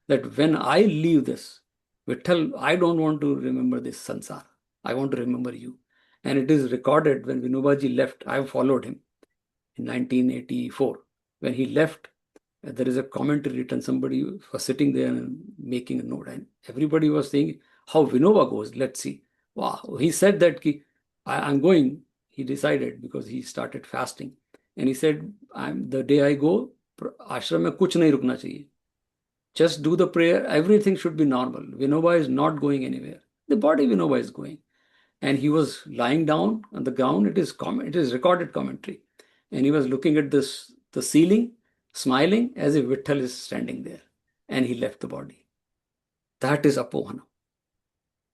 Speaker 1: that when I leave this, Vitthal, I don't want to remember this sansar. I want to remember you. And it is recorded when Vinobaji left. I followed him in 1984. When he left, there is a commentary written. Somebody was sitting there and making a note, and everybody was saying how Vinoba goes. Let's see. Wow. He said that I'm going. He decided, because he started fasting, and he said, the day I go, ashram mein kuch nahi rukna chahiye. Just do the prayer. Everything should be normal. Vinoba is not going anywhere. The body Vinoba is going. And he was lying down on the ground. It is recorded commentary. And he was looking at the ceiling, smiling as if Vitthal is standing there. And he left the body. That is Apohana.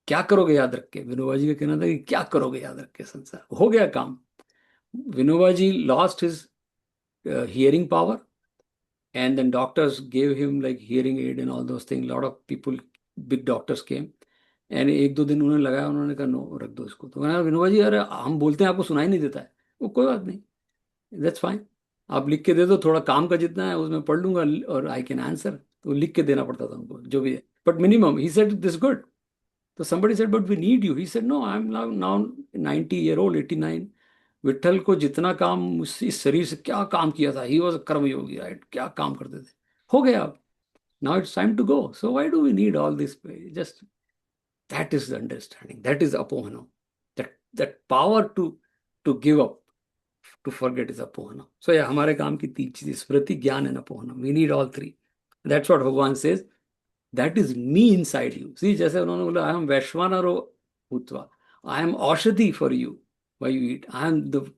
Speaker 1: क्या करोगे याद रख के? विनोबाजी का कहना था कि क्या करोगे याद रख के, संसार हो गया काम. Vinobaji lost his hearing power, And then doctors gave him like hearing aid and all those things. A lot of people, big doctors came. And एक दो दिन उन्होंने लगाया, उन्होंने कहा नो, रख दो इसको. तो मैंने कहा विनोबा जी, अरे हम बोलते हैं आपको सुनाई नहीं देता है. वो कोई बात नहीं, दैट्स फाइन. आप लिख के दे दो, थोड़ा काम का जितना है उसमें पढ़ लूंगा और आई कैन आंसर. तो लिख के देना पड़ता था उनको जो भी है, but minimum he said this good. तो somebody said but we need you. He said no, I'm now 90-year-old, 89. Vitthal को जितना काम इस शरीर से क्या काम किया था, ही वॉज कर्मयोगी, राइट, क्या काम करते थे, हो गया अब. Now it's time to go. So why do we need all this? Just that is the understanding, that is apohanam. That power to give up, to forget is apohanam. So yeah हमारे काम की तीन चीजें, smriti, gyan and apohanam. We need all three. That's what भगवान says, that is me inside you. See, जैसे उन्होंने बोला I am वैश्वानरो भूत्वा, I am aushadhi for you why you eat, I am the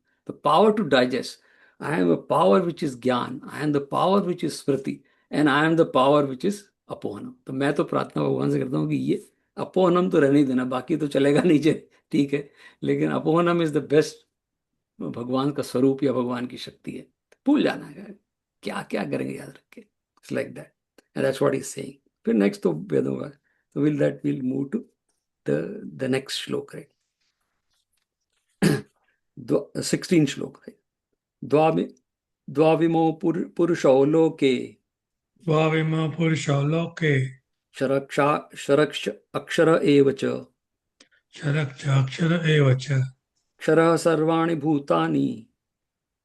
Speaker 1: power to digest, I am a power which is gyan, I am the power which is smriti, and I am the power which is apohanam. तो मैं तो प्रार्थना भगवान से करता हूँ कि ये अपोहनम तो रहने ही देना, बाकी तो चलेगा नीचे, ठीक है, लेकिन अपोहनम इज द बेस्ट. भगवान का स्वरूप या भगवान की शक्ति है, भूल जाना है, क्या क्या करेंगे याद रख के. It's like that, and that's what he is saying. फिर नेक्स्ट तो वेदों का, तो will move to the next shloka, right. 16 shloka, right. द्वाविमो पुरुषो लोके,
Speaker 3: द्वाविमो पुरुषो लोके,
Speaker 1: शरक्ष अक्षर एव च,
Speaker 3: क्षरश्च अक्षर एव च,
Speaker 1: क्षरः सर्वाणि भूतानि,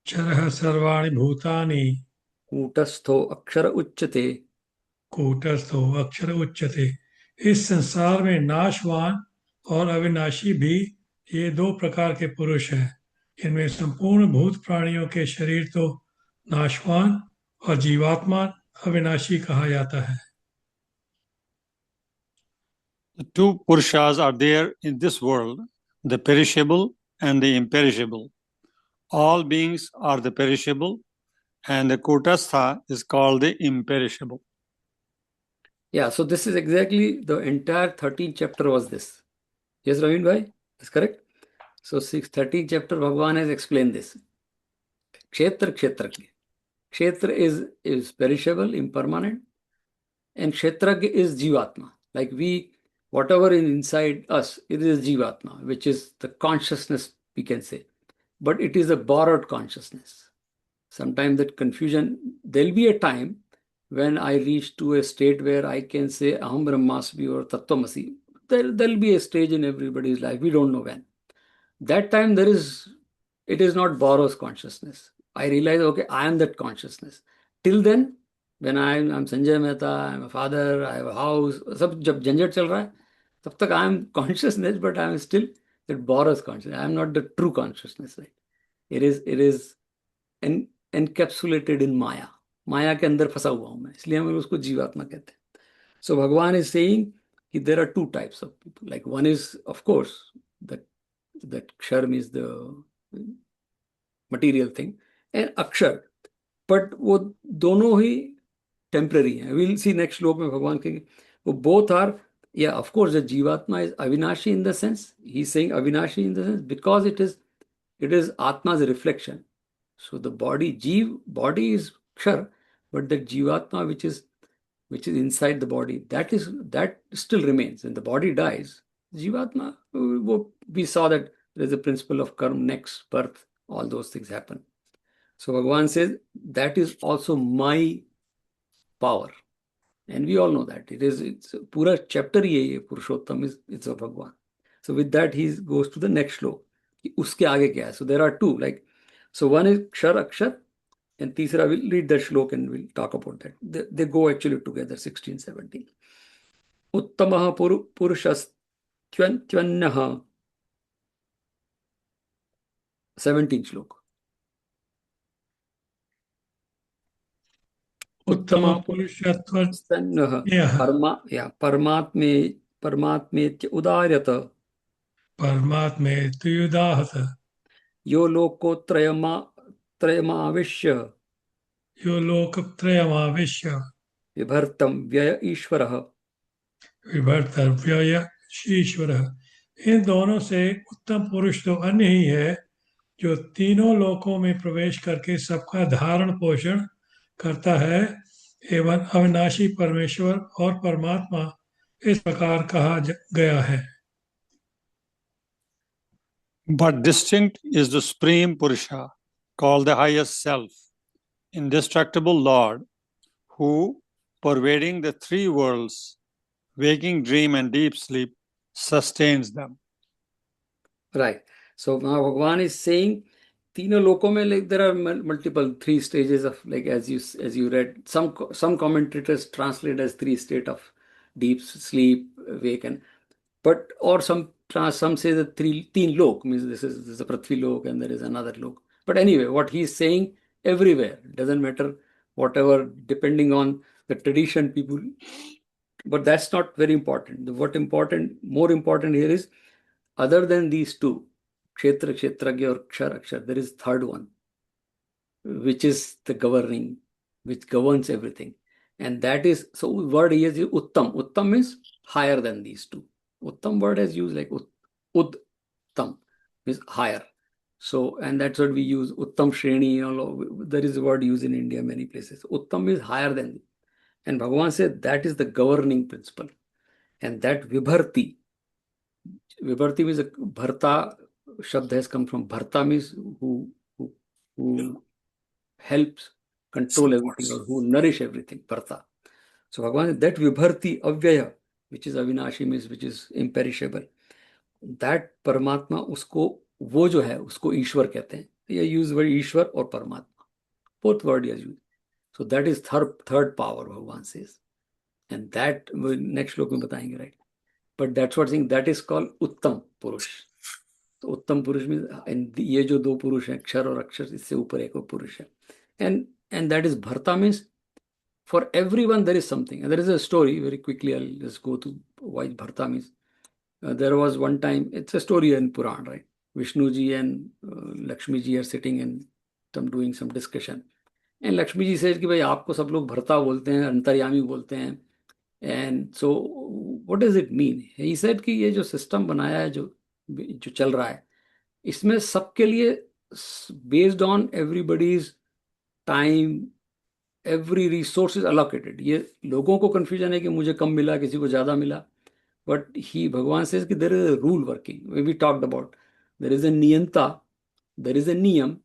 Speaker 3: क्षरः सर्वाणि भूतानि,
Speaker 1: कूटस्थो अक्षर उच्यते.
Speaker 3: कूटस्थो अक्षर उच्यते. इस संसार में नाशवान और अविनाशी भी ये दो प्रकार के पुरुष हैं. इनमें संपूर्ण भूत प्राणियों के शरीर तो नाशवान और जीवात्मा अविनाशी कहा जाता है.
Speaker 4: The two Purushas are there in this world, the perishable and the imperishable. All beings are the perishable, and the Kutastha is called the imperishable.
Speaker 1: Yeah, so this is exactly the entire 13th chapter was this. Yes, Ravin bhai, that's correct. So 13th chapter, Bhagavan has explained this. Kshetra, Kshetragya. Kshetra is perishable, impermanent, and Kshetragya is Jivatma. Like we, whatever is inside us, it is Jivatma, which is the consciousness, we can say. But it is a borrowed consciousness. Sometimes that confusion, there'll be a time when I reach to a state where I can say Aham Brahmasmi or Tattvamasi. There'll be a stage in everybody's life, we don't know when. That time it is not borrowed consciousness. I realize, okay, I am that consciousness. Till then, when I'm Sanjay Mehta, I'm a father, I have a house, सब जब झंझट चल रहा है, तब तक I am consciousness, but I am still that borrowed consciousness. I am not the true consciousness, right? It is encapsulated in Maya. माया के अंदर फंसा हुआ हूं मैं, इसलिए हम उसको जीवात्मा कहते हैं. So Bhagavan is saying that there are two types of people. Like one is, of course, that Kshar is the material thing, and Akshar. But वो दोनों ही temporary हैं. We'll see next श्लोक में भगवान कहेंगे वो both are, yeah, of course the Jivatma is Avinashi in the sense, he's saying Avinashi in the sense because it is Atma's reflection. So the body is Kshar, but the Jivatma which is inside the body, that still remains. When the body dies, Jivatma, we saw that there is a principle of karma, next birth, all those things happen. So Bhagavan says that is also my power, and we all know that it's pura chapter ye Purushottam it's of Bhagavan. So with that he goes to the next श्लोक, uske aage kya hai. So there are two, like, so one is Kshar Akshar, and तीसरा we'll read that श्लोक and we'll talk about that. They go actually together, 16, 17. उत्तमः पुरुषस्त्वन्यः, 17 श्लोक.
Speaker 3: उत्तम पुरुषत्वन्यः
Speaker 1: परमात्मेत्य उदार्यत,
Speaker 3: परमात्मेत्युदाहत,
Speaker 1: यो लोकोत्रयमाविश्य,
Speaker 3: यो लोकत्रयमाविश्य,
Speaker 1: विभर्तं व्यय ईश्वरः,
Speaker 3: विभर्तव्यय ईश्वरः. इन दोनों से उत्तम पुरुष तो अन्य ही है जो तीनों लोकों में प्रवेश करके सबका धारण पोषण करता है एवं अविनाशी परमेश्वर और परमात्मा इस प्रकार कहा गया है।
Speaker 4: But distinct is the Supreme Purusha, called the highest self, indestructible Lord, who, pervading the three worlds, waking, dream, and deep sleep, sustains them.
Speaker 1: Right. So now Bhagavan is saying, तीनों लोकों में like there are multiple three stages of like as you read, some commentators translate as three state of deep sleep, awaken, but or some say that teen lok means this is a Prithvi lok and there is another lok. But anyway, what he is saying, everywhere, doesn't matter whatever, depending on the tradition people. But that's not very important. More important here is, other than these two, Kshetra, Kshetragya or Akshar, Akshar, there is third one, which is the governing, which governs everything. And that is, so word he has used, Uttam. Uttam means higher than these two. Uttam word is used like Uttam, means higher. So, and that's what we use, Uttam Shreni, there is a word used in India many places. Uttam is higher than. And Bhagavan said that is the governing principle. And that Vibharti means Bharta Shabd has come from Bharta means who helps control everything or who nourish everything, Bharta. So Bhagavan, that Vibharti Avyaya, which is Avinashi means which is imperishable, that Paramatma, उसको वो जो है उसको ईश्वर कहते हैं. ये use word ईश्वर और परमात्मा, both word is used. So that is third power, Bhagavan says, and that next श्लोक में बताएंगे, right? But that's what saying, that is called Uttam Purush. तो उत्तम पुरुष में ये जो दो पुरुष हैं, अक्षर और अक्षर, इससे ऊपर एक और पुरुष है. And that is Bharta means for everyone there is something. And there is a story, very quickly I'll just go to why Bharta means. There was one time, it's a story in Puran, right? Vishnu ji and Lakshmi ji are sitting and doing some discussion. And Lakshmi ji says कि भाई आपको सब लोग भरता बोलते हैं, अंतर्यामी बोलते हैं. And so what does it mean? He said कि ये जो सिस्टम बनाया है, जो चल रहा है, इसमें सबके लिए based on everybody's time, every resource is allocated. ये लोगों को कंफ्यूजन है कि मुझे कम मिला, किसी को ज्यादा मिला, बट ही भगवान सेज कि there is a rule working. We talked about there is a niyanta, there is a niyam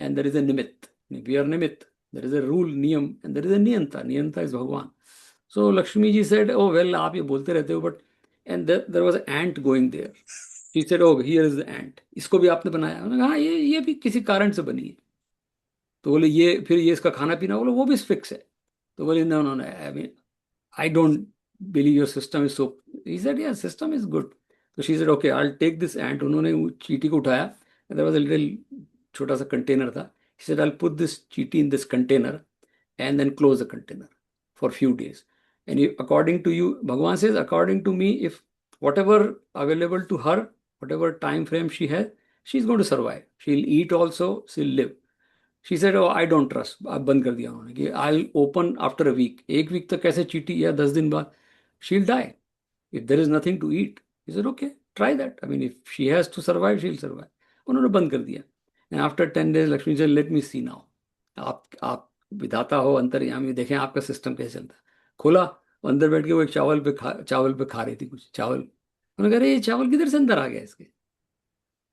Speaker 1: and there is a nimitta. We are nimitta. There is a rule, niyam, and there is a niyanta. Niyanta is Bhagwan. So Lakshmi ji said, oh well, आप ये बोलते रहते हो, but and there was a ant going there. He said, oh, here is the ant. इसको भी आपने बनाया? उन्होंने कहा हाँ, ये भी किसी कारण से बनी है. तो बोले ये फिर ये इसका खाना पीना, बोले वो भी फिक्स है. तो बोले no no no, I mean I don't believe your system is so. He said yeah system is good. तो she said okay, I will take this ant. उन्होंने चींटी को उठाया. देयर वाज अ लिटिल छोटा सा कंटेनर था. He said I will put this chinti in this container and then close the container for few days. And according to you, Bhagavan says, according to me, if whatever available to her, whatever time frame she has, she's going to survive. She'll eat also, she'll live. She said, oh, I don't trust. अब बंद कर दिया उन्होंने कि I'll open after a week. एक week तक कैसे चीटी, या 10 दिन बाद she'll die if there is nothing to eat. He said, okay, try that. I mean, if she has to survive, she'll survive. उन्होंने बंद कर दिया. And after 10 days, Lakshmi said, let me see now. आप विधाता हो, अंतर्यामी, देखें आपका सिस्टम कैसे चलता है. खोला, अंदर बैठ के वो एक चावल पे खा रही थी कुछ चावल. उन्होंने कहा, अरे ये चावल किधर से अंदर आ गया इसके,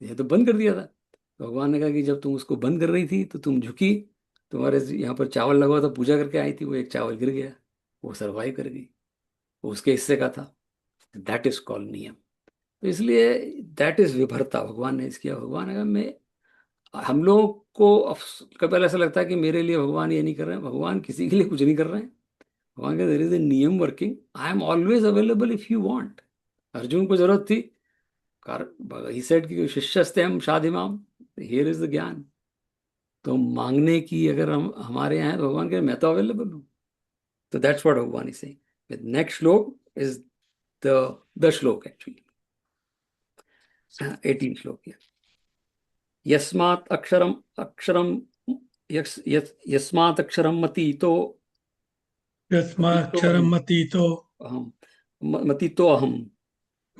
Speaker 1: ये तो बंद कर दिया था. तो भगवान ने कहा कि जब तुम उसको बंद कर रही थी तो तुम झुकी, तुम्हारे यहाँ पर चावल लगा हुआ था, पूजा करके आई थी, वो एक चावल गिर गया, वो सर्वाइव कर गई, वो उसके हिस्से का था. दैट इज कॉल्ड नियम. तो इसलिए दैट इज विभरता. भगवान ने इसकिया. भगवान ने कहा, मैं, हम लोगों को कभी ऐसा लगता है कि मेरे लिए भगवान ये नहीं कर रहे हैं. भगवान किसी के लिए कुछ नहीं कर रहे हैं. भगवान का देयर इज ए नियम working. I am always available if you want. Arjun को जरूरत थी, ही सेड कि शिष्यस्ते हम शादिमाम, हियर इज द ज्ञान. तो मांगने की अगर हम हमारे यहाँ है तो भगवान कहे मैं तो अवेलेबल हूँ. तो that's what Bhagwan is saying. With next श्लोक इज द श्लोक एक्चुअली 18 श्लोक. यस्मात् अक्षरम यस्मात् अक्षरम मतीतो
Speaker 3: यस्माक्षरं मतीतो
Speaker 1: मतीतो अहम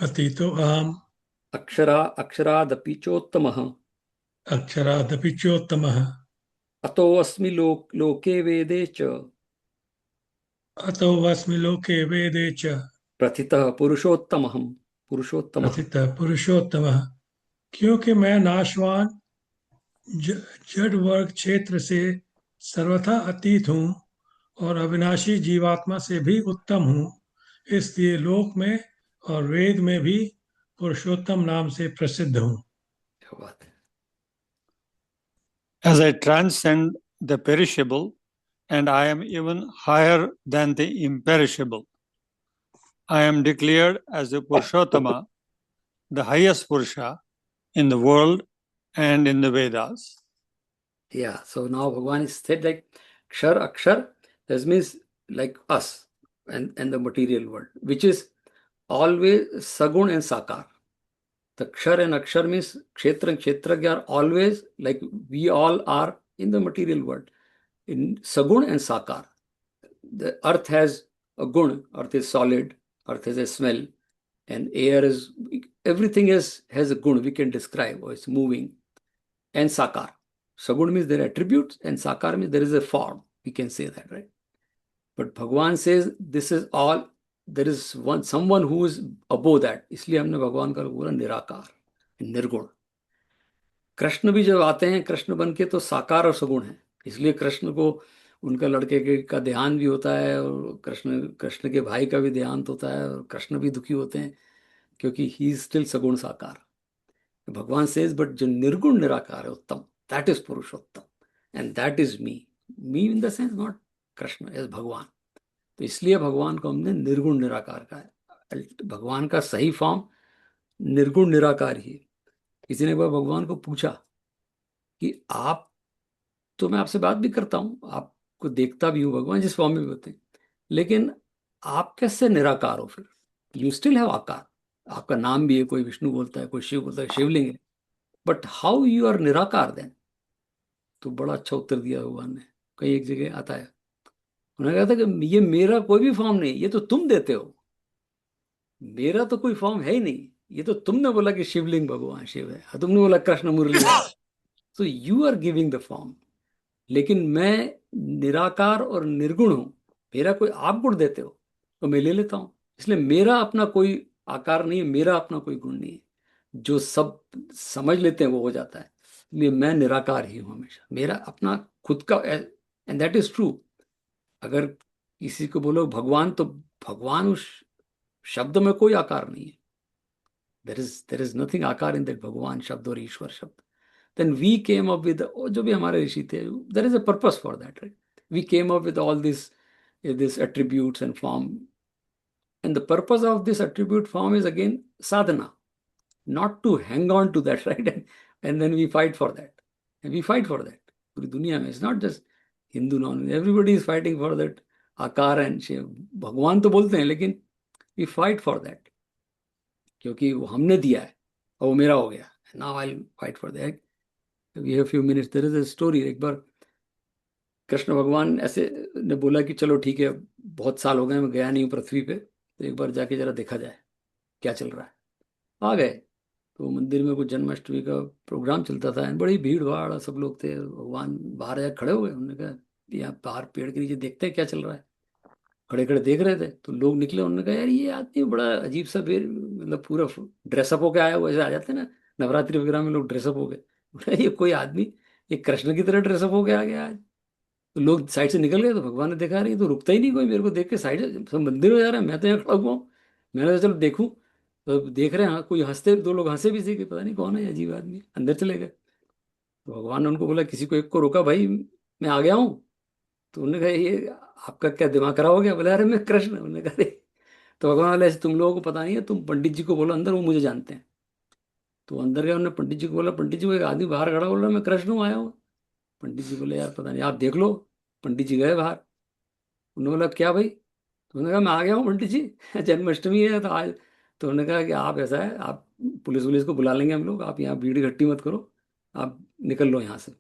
Speaker 3: मतीतो अहम्
Speaker 1: अक्षरादपि चोत्तमः
Speaker 3: अक्षरादपि चोत्तमः
Speaker 1: अतो अस्मि लोके वेदे च
Speaker 3: अतो वस्मि लोके वेदे च
Speaker 1: प्रथितः पुरुषोत्तमहम् पुरुषोत्तमः।
Speaker 3: प्रथितः पुरुषोत्तमः, क्योंकि मैं नाशवान जड़ वर्ग क्षेत्र से सर्वथा अतीत हूँ और अविनाशी जीवात्मा से भी उत्तम हूँ, इसलिए लोक में और वेद में भी पुरुषोत्तम नाम से प्रसिद्ध हूँ।
Speaker 1: क्या बात है।
Speaker 4: As I transcend the perishable, and I am even higher than the imperishable, I am declared as the Purushottama, the highest Purusha in the world and in the Vedas.
Speaker 1: Yeah, so now Bhagavan is said like Kshar Akshar, that means like us and the material world, which is always Sagun and Sakar. The Kshar and Akshar means Kshetra and Kshetragya are always like we all are in the material world, in Sagun and Sakar. The earth has a gun, earth is solid, earth has a smell, and air is, everything has a gun we can describe, or it's moving, and Sakar. Sagun means there are attributes, and Sakar means there is a form. We can say that, right? But Bhagwan says this is all, there is one someone who is above that. इसलिए हमने भगवान का बोला निराकार, निर्गुण। कृष्ण भी जब आते हैं कृष्ण बन के तो साकार और सगुण है, इसलिए कृष्ण को उनका लड़के का देहांत भी होता है, और कृष्ण कृष्ण के भाई का भी देहांत होता है, और कृष्ण भी दुखी होते हैं क्योंकि ही इज स्टिल सगुण साकार। भगवान सेज बट जो निर्गुण निराकार है उत्तम, that is Purushottam and that is me in the sense not Krishna as भगवान। तो इसलिए भगवान को हमने निर्गुण निराकार कहा है। भगवान का सही फॉर्म निर्गुण निराकार ही है। किसी ने भगवान को पूछा कि आप, तो मैं आपसे बात भी करता हूं, आपको देखता भी हूं, भगवान जिस फॉर्म में भी होते हैं, लेकिन आप कैसे निराकार हो फिर? यू स्टिल हैव आकार, आपका नाम भी है, कोई विष्णु बोलता है, कोई शिव बोलता है, शिवलिंग है, बट हाउ यू आर निराकार देन? तो बड़ा अच्छा उत्तर दिया भगवान ने, कहीं एक जगह आता है, उन्होंने कहा था कि ये मेरा कोई भी फॉर्म नहीं, ये तो तुम देते हो, मेरा तो कोई फॉर्म है ही नहीं, ये तो तुमने बोला कि शिवलिंग भगवान शिव है, और तुमने बोला कृष्ण मुरली है, तो you are giving the form, लेकिन मैं निराकार और निर्गुण हूं, मेरा कोई आप गुण देते हो तो मैं ले लेता हूं, इसलिए मेरा अपना कोई आकार नहीं है, मेरा अपना कोई गुण नहीं है, जो सब समझ लेते हैं वो हो जाता है, इसलिए मैं निराकार ही हूं हमेशा, मेरा अपना खुद का, एंड दैट इज ट्रू। अगर किसी को बोलो भगवान, तो भगवान उस शब्द में कोई आकार नहीं है, देर इज नथिंग आकार इन दैट भगवान शब्द और ईश्वर शब्द। then we came up with जो भी हमारे ऋषि थे, there is a purpose for that, right? We came up with all this attributes and form, and the purpose of this attribute form is again sadhana, not to hang on to that, right? And then we fight for that, and we fight for that पूरी दुनिया में, it's not just Hindu, non, everybody is fighting for that आकार and Shiv, भगवान तो बोलते हैं, लेकिन we fight for that क्योंकि वो हमने दिया है और वो मेरा हो गया, now I'll fight for that. We have few minutes. There is a story. एक बार कृष्ण भगवान ऐसे ने बोला कि चलो ठीक है, बहुत साल हो गए मैं गया नहीं हूँ पृथ्वी पे, तो एक बार जाके जरा देखा जाए क्या चल रहा है। आ गए तो मंदिर में कुछ जन्माष्टमी का प्रोग्राम चलता था, बड़ी भीड़ भाड़, सब लोग थे, भगवान बाहर जाके खड़े हो गए, उन्होंने कहा यहाँ बाहर पेड़ के नीचे देखते हैं क्या चल रहा है। खड़े खड़े देख रहे थे तो लोग निकले, उन्होंने कहा यार ये आदमी बड़ा अजीब सा मतलब पूरा ड्रेसअप होके आया हुआ, ऐसे आ जाते हैं ना नवरात्रि वगैरह में लोग ड्रेसअप हो गए, ये कोई आदमी ये कृष्ण की तरह ड्रेसअप होके आ गया आज। तो लोग साइड से निकल गए, तो भगवान ने देखा रही तो रुकता ही नहीं कोई, मेरे को देख के साइड से सब मंदिर में जा रहा है, मैं तो यहाँ खड़ा हुआ हूँ, मैंने कहा चलो देखूं, तो देख रहे हैं, हाँ कोई हंसते, दो लोग हंसे भी थे कि पता नहीं कौन है ये अजीब आदमी, अंदर चले गए। तो भगवान ने उनको बोला, किसी को एक को रोका, भाई मैं आ गया हूँ। तो उन्होंने कहा ये आपका क्या दिमाग खराब हो गया? बोला अरे मैं कृष्ण। उन्होंने कहा अरे, तो भगवान बोले ऐसे तुम लोगों को पता नहीं है, तुम पंडित जी को बोलो अंदर, वो मुझे जानते हैं। तो अंदर गया, उन्होंने पंडित जी को बोला, पंडित जी को एक आदमी बाहर खड़ा बोल रहा मैं कृष्ण हूँ आया हूँ। पंडित जी बोले यार पता नहीं, आप देख लो। पंडित जी गए बाहर, उन्होंने बोला क्या भाई? तो उन्होंने कहा मैं आ गया हूँ पंडित जी, जन्माष्टमी है तो आज। तो उन्होंने कहा कि आप ऐसा है, आप पुलिस वुलिस को बुला लेंगे हम लोग, आप यहाँ भीड़ इकट्ठी मत करो, आप निकल लो यहाँ से।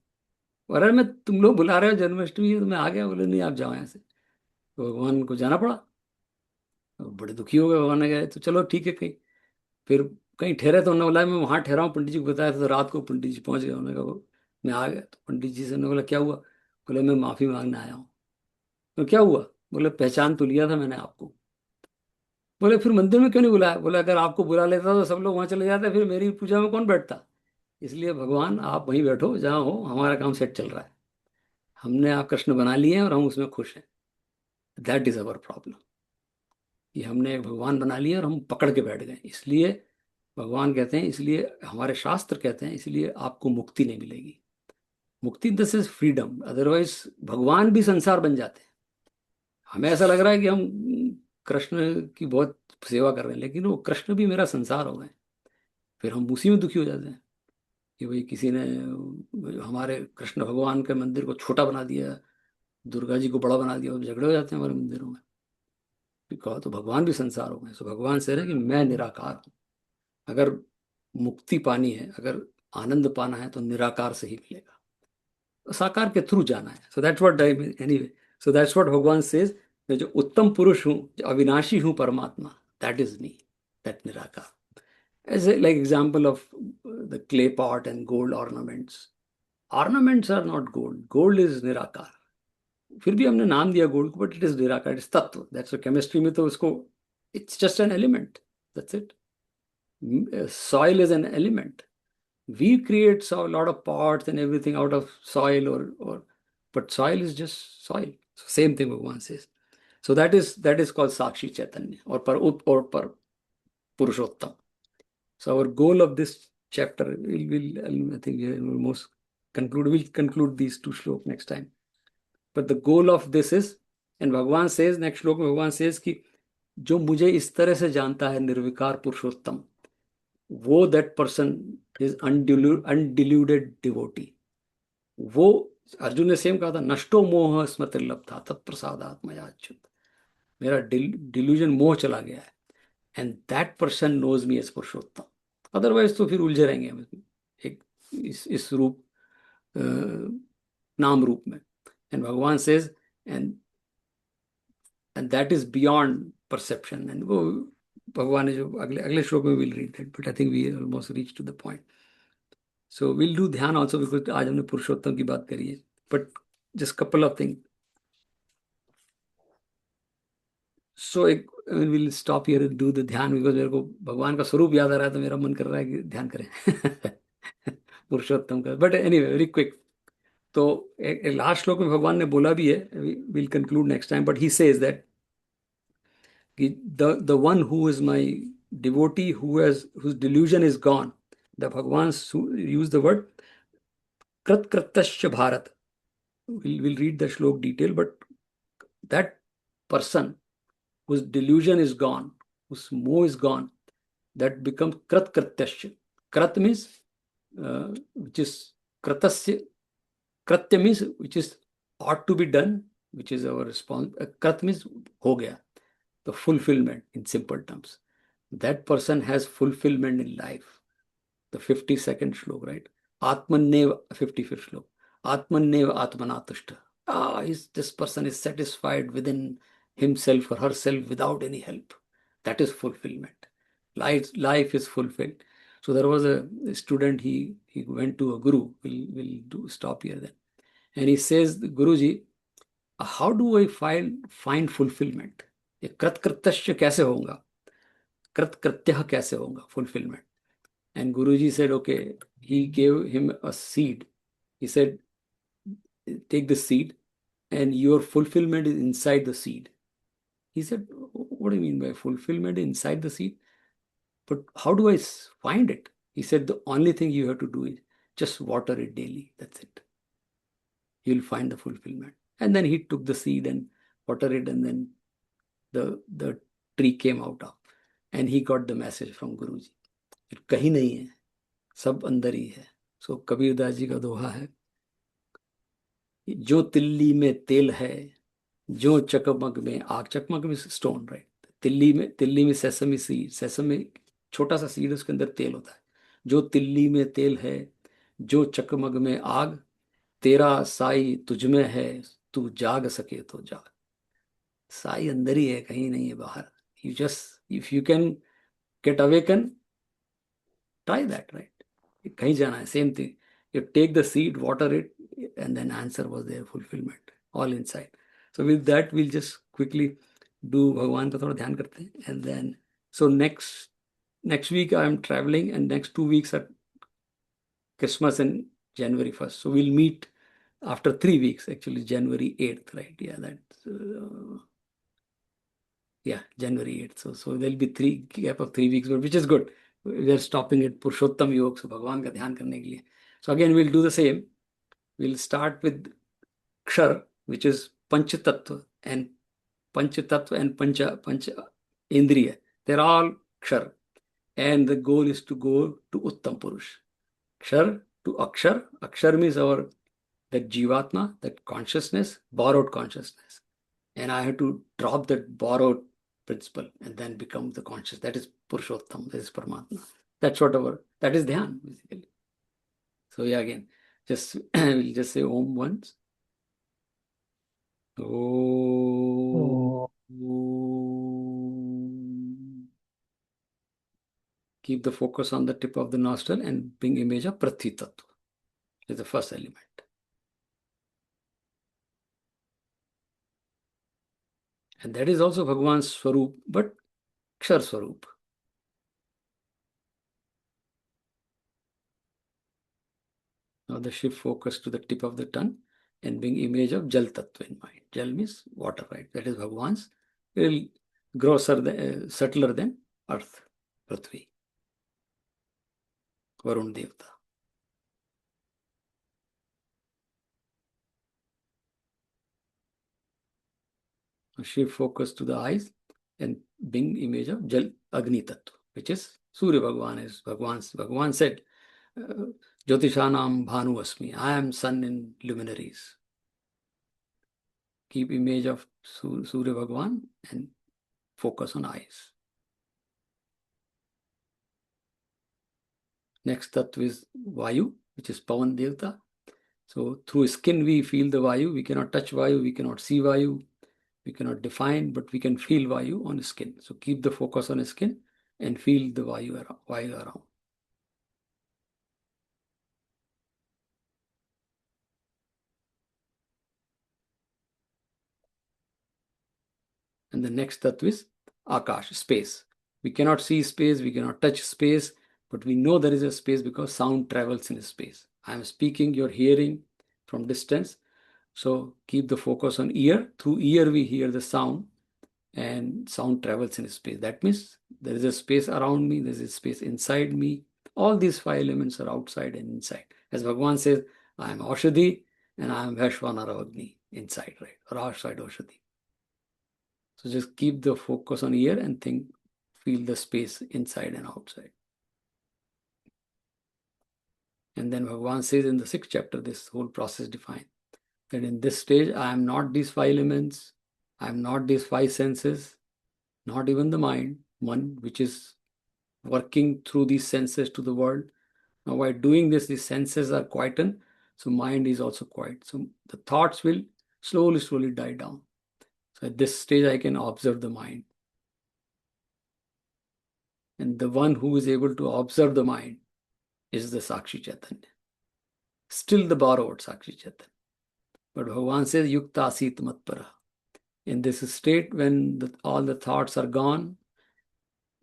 Speaker 1: अरे मैं, तुम लोग बुला रहे हो जन्माष्टमी है तो मैं आ गया। बोले नहीं आप जाओ यहाँ से। तो भगवान को जाना पड़ा, तो बड़े दुखी हो गए। भगवान ने कहा तो चलो ठीक है, कहीं फिर कहीं ठहरे, तो उन्होंने बोला मैं वहाँ ठहरा हूँ, पंडित जी को बताया था, तो रात को पंडित जी पहुँच गए। उन्होंने कहा मैं आ गया। तो पंडित जी से उन्होंने बोला क्या हुआ? बोले मैं माफी मांगने आया हूँ। तो क्या हुआ? बोले पहचान तो लिया था मैंने आपको। बोले फिर मंदिर में क्यों नहीं बुलाया? बोले अगर आपको बुला लेता तो सब लोग वहां चले जाते, फिर मेरी पूजा में कौन बैठता? इसलिए भगवान आप वहीं बैठो जहाँ हो, हमारा काम सेट चल रहा है। हमने आप कृष्ण बना लिए हैं और हम उसमें खुश हैं। दैट इज अवर प्रॉब्लम, कि हमने एक भगवान बना लिया और हम पकड़ के बैठ गए। इसलिए भगवान कहते हैं, इसलिए हमारे शास्त्र कहते हैं, इसलिए आपको मुक्ति नहीं मिलेगी। मुक्ति दिस इज फ्रीडम, अदरवाइज भगवान भी संसार बन जाते हैं। हमें ऐसा लग रहा है कि हम कृष्ण की बहुत सेवा कर रहे हैं, लेकिन वो कृष्ण भी मेरा संसार हो गए। फिर हम उसी में दुखी हो जाते हैं कि भाई किसी ने हमारे कृष्ण भगवान के मंदिर को छोटा बना दिया, दुर्गा जी को बड़ा बना दिया, और झगड़े हो जाते हैं हमारे मंदिरों में। कहा तो भगवान भी संसार हो गए। सो भगवान से रहे कि मैं निराकार हूँ। अगर मुक्ति पानी है, अगर आनंद पाना है, तो निराकार से ही मिलेगा, साकार के थ्रू जाना है। So that's what anyway, so that's what भगवान सेज, मैं जो उत्तम पुरुष हूँ, जो अविनाशी हूँ परमात्मा, दैट इज मी, दैट निराकार। As a like example of the clay pot and gold ornaments, ornaments are not gold, gold is निराकार। फिर भी हमने नाम दिया गोल्ड को, बट इट इज निराकार, इट्स तत्व। दैट्स केमिस्ट्री में तो उसको, it's just an element, that's it. Soil is an element. We create a lot of pots and everything out of soil, or but soil is just soil. So same thing Bhagavan says. So that is called Sakshi Chaitanya, or par Purushottam. So our goal of this chapter will I think we will almost conclude. We'll conclude these two shlokas next time. But the goal of this is, and Bhagavan says next श्लोक में भगवान says कि जो मुझे इस तरह से जानता है निर्विकार पुरुषोत्तम, वो दैट पर्सन इज अनडिल्यूटेड डिवोटी। वो अर्जुन ने सेम कहा था, नष्टो मोह स्मृतिर्लब्ध था तत्प्रसादात् मया अच्युत। मेरा डिल्यूजन मोह चला गया है, and that person knows me as पुरुषोत्तम। अदरवाइज तो फिर उलझे रहेंगे हम एक इस रूप, नाम रूप में। And Bhagwan says, and that is beyond perception. And वो भगवान ने जो अगले अगले श्लोक में will read that, but I think we almost reach to the point. So will do dhyan also, because आज हमने पुरुषोत्तम की बात करी है, but just couple of thing. So एक will stop here do the dhyan, because मेरे को भगवान का स्वरूप याद आ रहा है, तो मेरा मन कर रहा है कि ध्यान करें पुरुषोत्तम का। But anyway very quick. तो एक लास्ट श्लोक में भगवान ने बोला भी है, will conclude next time, but he says that the one who is my devotee, whose delusion is gone, the Bhagavan used the word krat bharat. We'll read the shlok detail, but that person whose delusion is gone, whose moh is gone, that becomes krat. Krat means which is kratasya. Kratya means which is ought to be done, which is our response. Krat means ho gaya, the fulfillment in simple terms. That person has fulfillment in life. The 52nd shlok, right? Atmanev, 55th shlok. Atmanev atmanatushta. This person is satisfied within himself or herself without any help. That is fulfillment. Life is fulfilled. So there was a student, he went to a guru. We'll stop here then. And he says, Guruji, how do I find fulfillment? ये कृतकृत्यश्च कैसे होगा, कृतकृत्यः कैसे होगा, fulfillment? And Guruji said, okay, he gave him a seed. He said, take the seed and your fulfillment is inside the seed. He said, what do you mean by fulfillment inside the seed? But how do I find it? He said, the only thing you have to do is just water it daily. That's it. You'll find the fulfillment. And then he took the seed and watered it, and then the tree came out of, and he got the message from Guruji. कहीं नहीं है, सब अंदर ही है. सो कबीरदास जी का दोहा है, जो तिल्ली में तेल है, जो चकमक में आग. चकमक में स्टोन, राइट. तिल्ली में सेसमी सीड, सेसमी छोटा सा सीड, उसके अंदर तेल होता है. जो तिल्ली में तेल है, जो चकमक में आग, तेरा साई तुझ में है, तू जाग सके तो जाग. साई अंदर ही है, कहीं नहीं है बाहर. You just, if you can get awaken, try that, right. कहीं जाना है, same thing. You take the seed, water it, and then answer was there, fulfillment, all inside. So with that, we'll just quickly do Bhagwan ka thoda dhyan karte hain. And then, so next week I'm traveling, and next 2 weeks are Christmas and January 1st. So we'll meet after 3 weeks, actually, January 8th, right? Yeah, that's January 8th. So there'll be gap of 3 weeks, but which is good. We are stopping at Purushottam Yog, so Bhagwan ka dhyan karne ke liye. So again, we'll do the same. We'll start with Kshar, which is Panchatattva and Pancha Indriya. They're all Kshar. And the goal is to go to Uttam Purush. Kshar to Akshar. Akshar means that Jivatma, that consciousness, borrowed consciousness. And I have to drop that borrowed principle and then become the conscious. That is Purushottam, that is Paramatma. That is Dhyan, basically. So again, we'll just say Om once. Om. Keep the focus on the tip of the nostril and bring image of Prithvi Tattva. Is the first element. And that is also Bhagwan's Swarup, but Kshar Swarup. Now the shift focus to the tip of the tongue and bring image of Jal Tattva in mind. Jal means water, right? That is Bhagwan's. It will grow subtler than earth, Prithvi, Varun Devta. Shift focus to the eyes and bring image of Jal Agni Tattva, which is Surya Bhagwan. Bhagwan said, Jyotishanam Bhanu Asmi. I am sun in luminaries. Keep image of Surya Bhagwan and focus on eyes. Next tattva is Vayu, which is Pavan Devta. So through skin we feel the Vayu. We cannot touch Vayu, we cannot see Vayu, we cannot define, but we can feel Vayu on skin. So keep the focus on skin and feel the Vayu around. And the next tattva is Akash, space. We cannot see space, we cannot touch space, but we know there is a space because sound travels in space. I am speaking, you're hearing from distance. So keep the focus on ear. Through ear we hear the sound, and sound travels in space. That means there is a space around me, there is a space inside me. All these 5 elements are outside and inside. As Bhagwan says, I am Aushadhi and I am Vaishvanara Agni, inside, right? Or outside Aushadhi. So just keep the focus on ear and feel the space inside and outside. And then Bhagwan says in the 6th chapter, this whole process defined, that in this stage, I am not these 5 elements, I am not these 5 senses, not even the mind, one which is working through these senses to the world. Now by doing this, these senses are quietened, so mind is also quiet. So the thoughts will slowly die down. So at this stage, I can observe the mind. And the one who is able to observe the mind is the Sakshi Chaitanya. Still the borrowed Sakshi Chaitanya. But Bhagavan says, Yukta Asit Matpara. In this state, when all the thoughts are gone,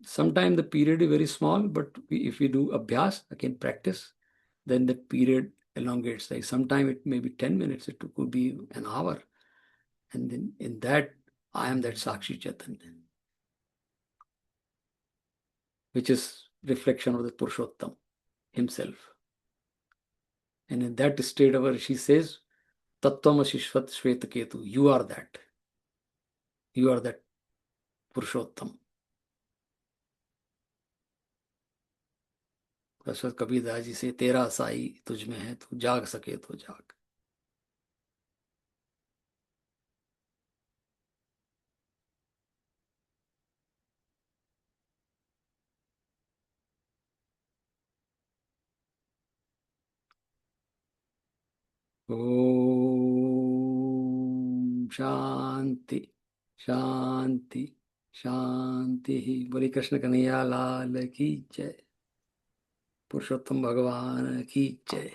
Speaker 1: sometimes the period is very small, but if we do abhyas, again practice, then the period elongates. Like sometimes it may be 10 minutes, it could be an hour. And then in that, I am that Sakshi Chaitanya, which is reflection of the Purushottam himself. And in that state, our Rishi says, Tattvamasi Shvetaketu, you are that. You are that Purushottam. Dasharath Kabirdas ji से तेरा साई तुझ में है, तू जाग सके तो जाग. ओम शांति शांति शांति. बोले कृष्ण कन्हैया लाल की जय. पुरुषोत्तम भगवान की जय.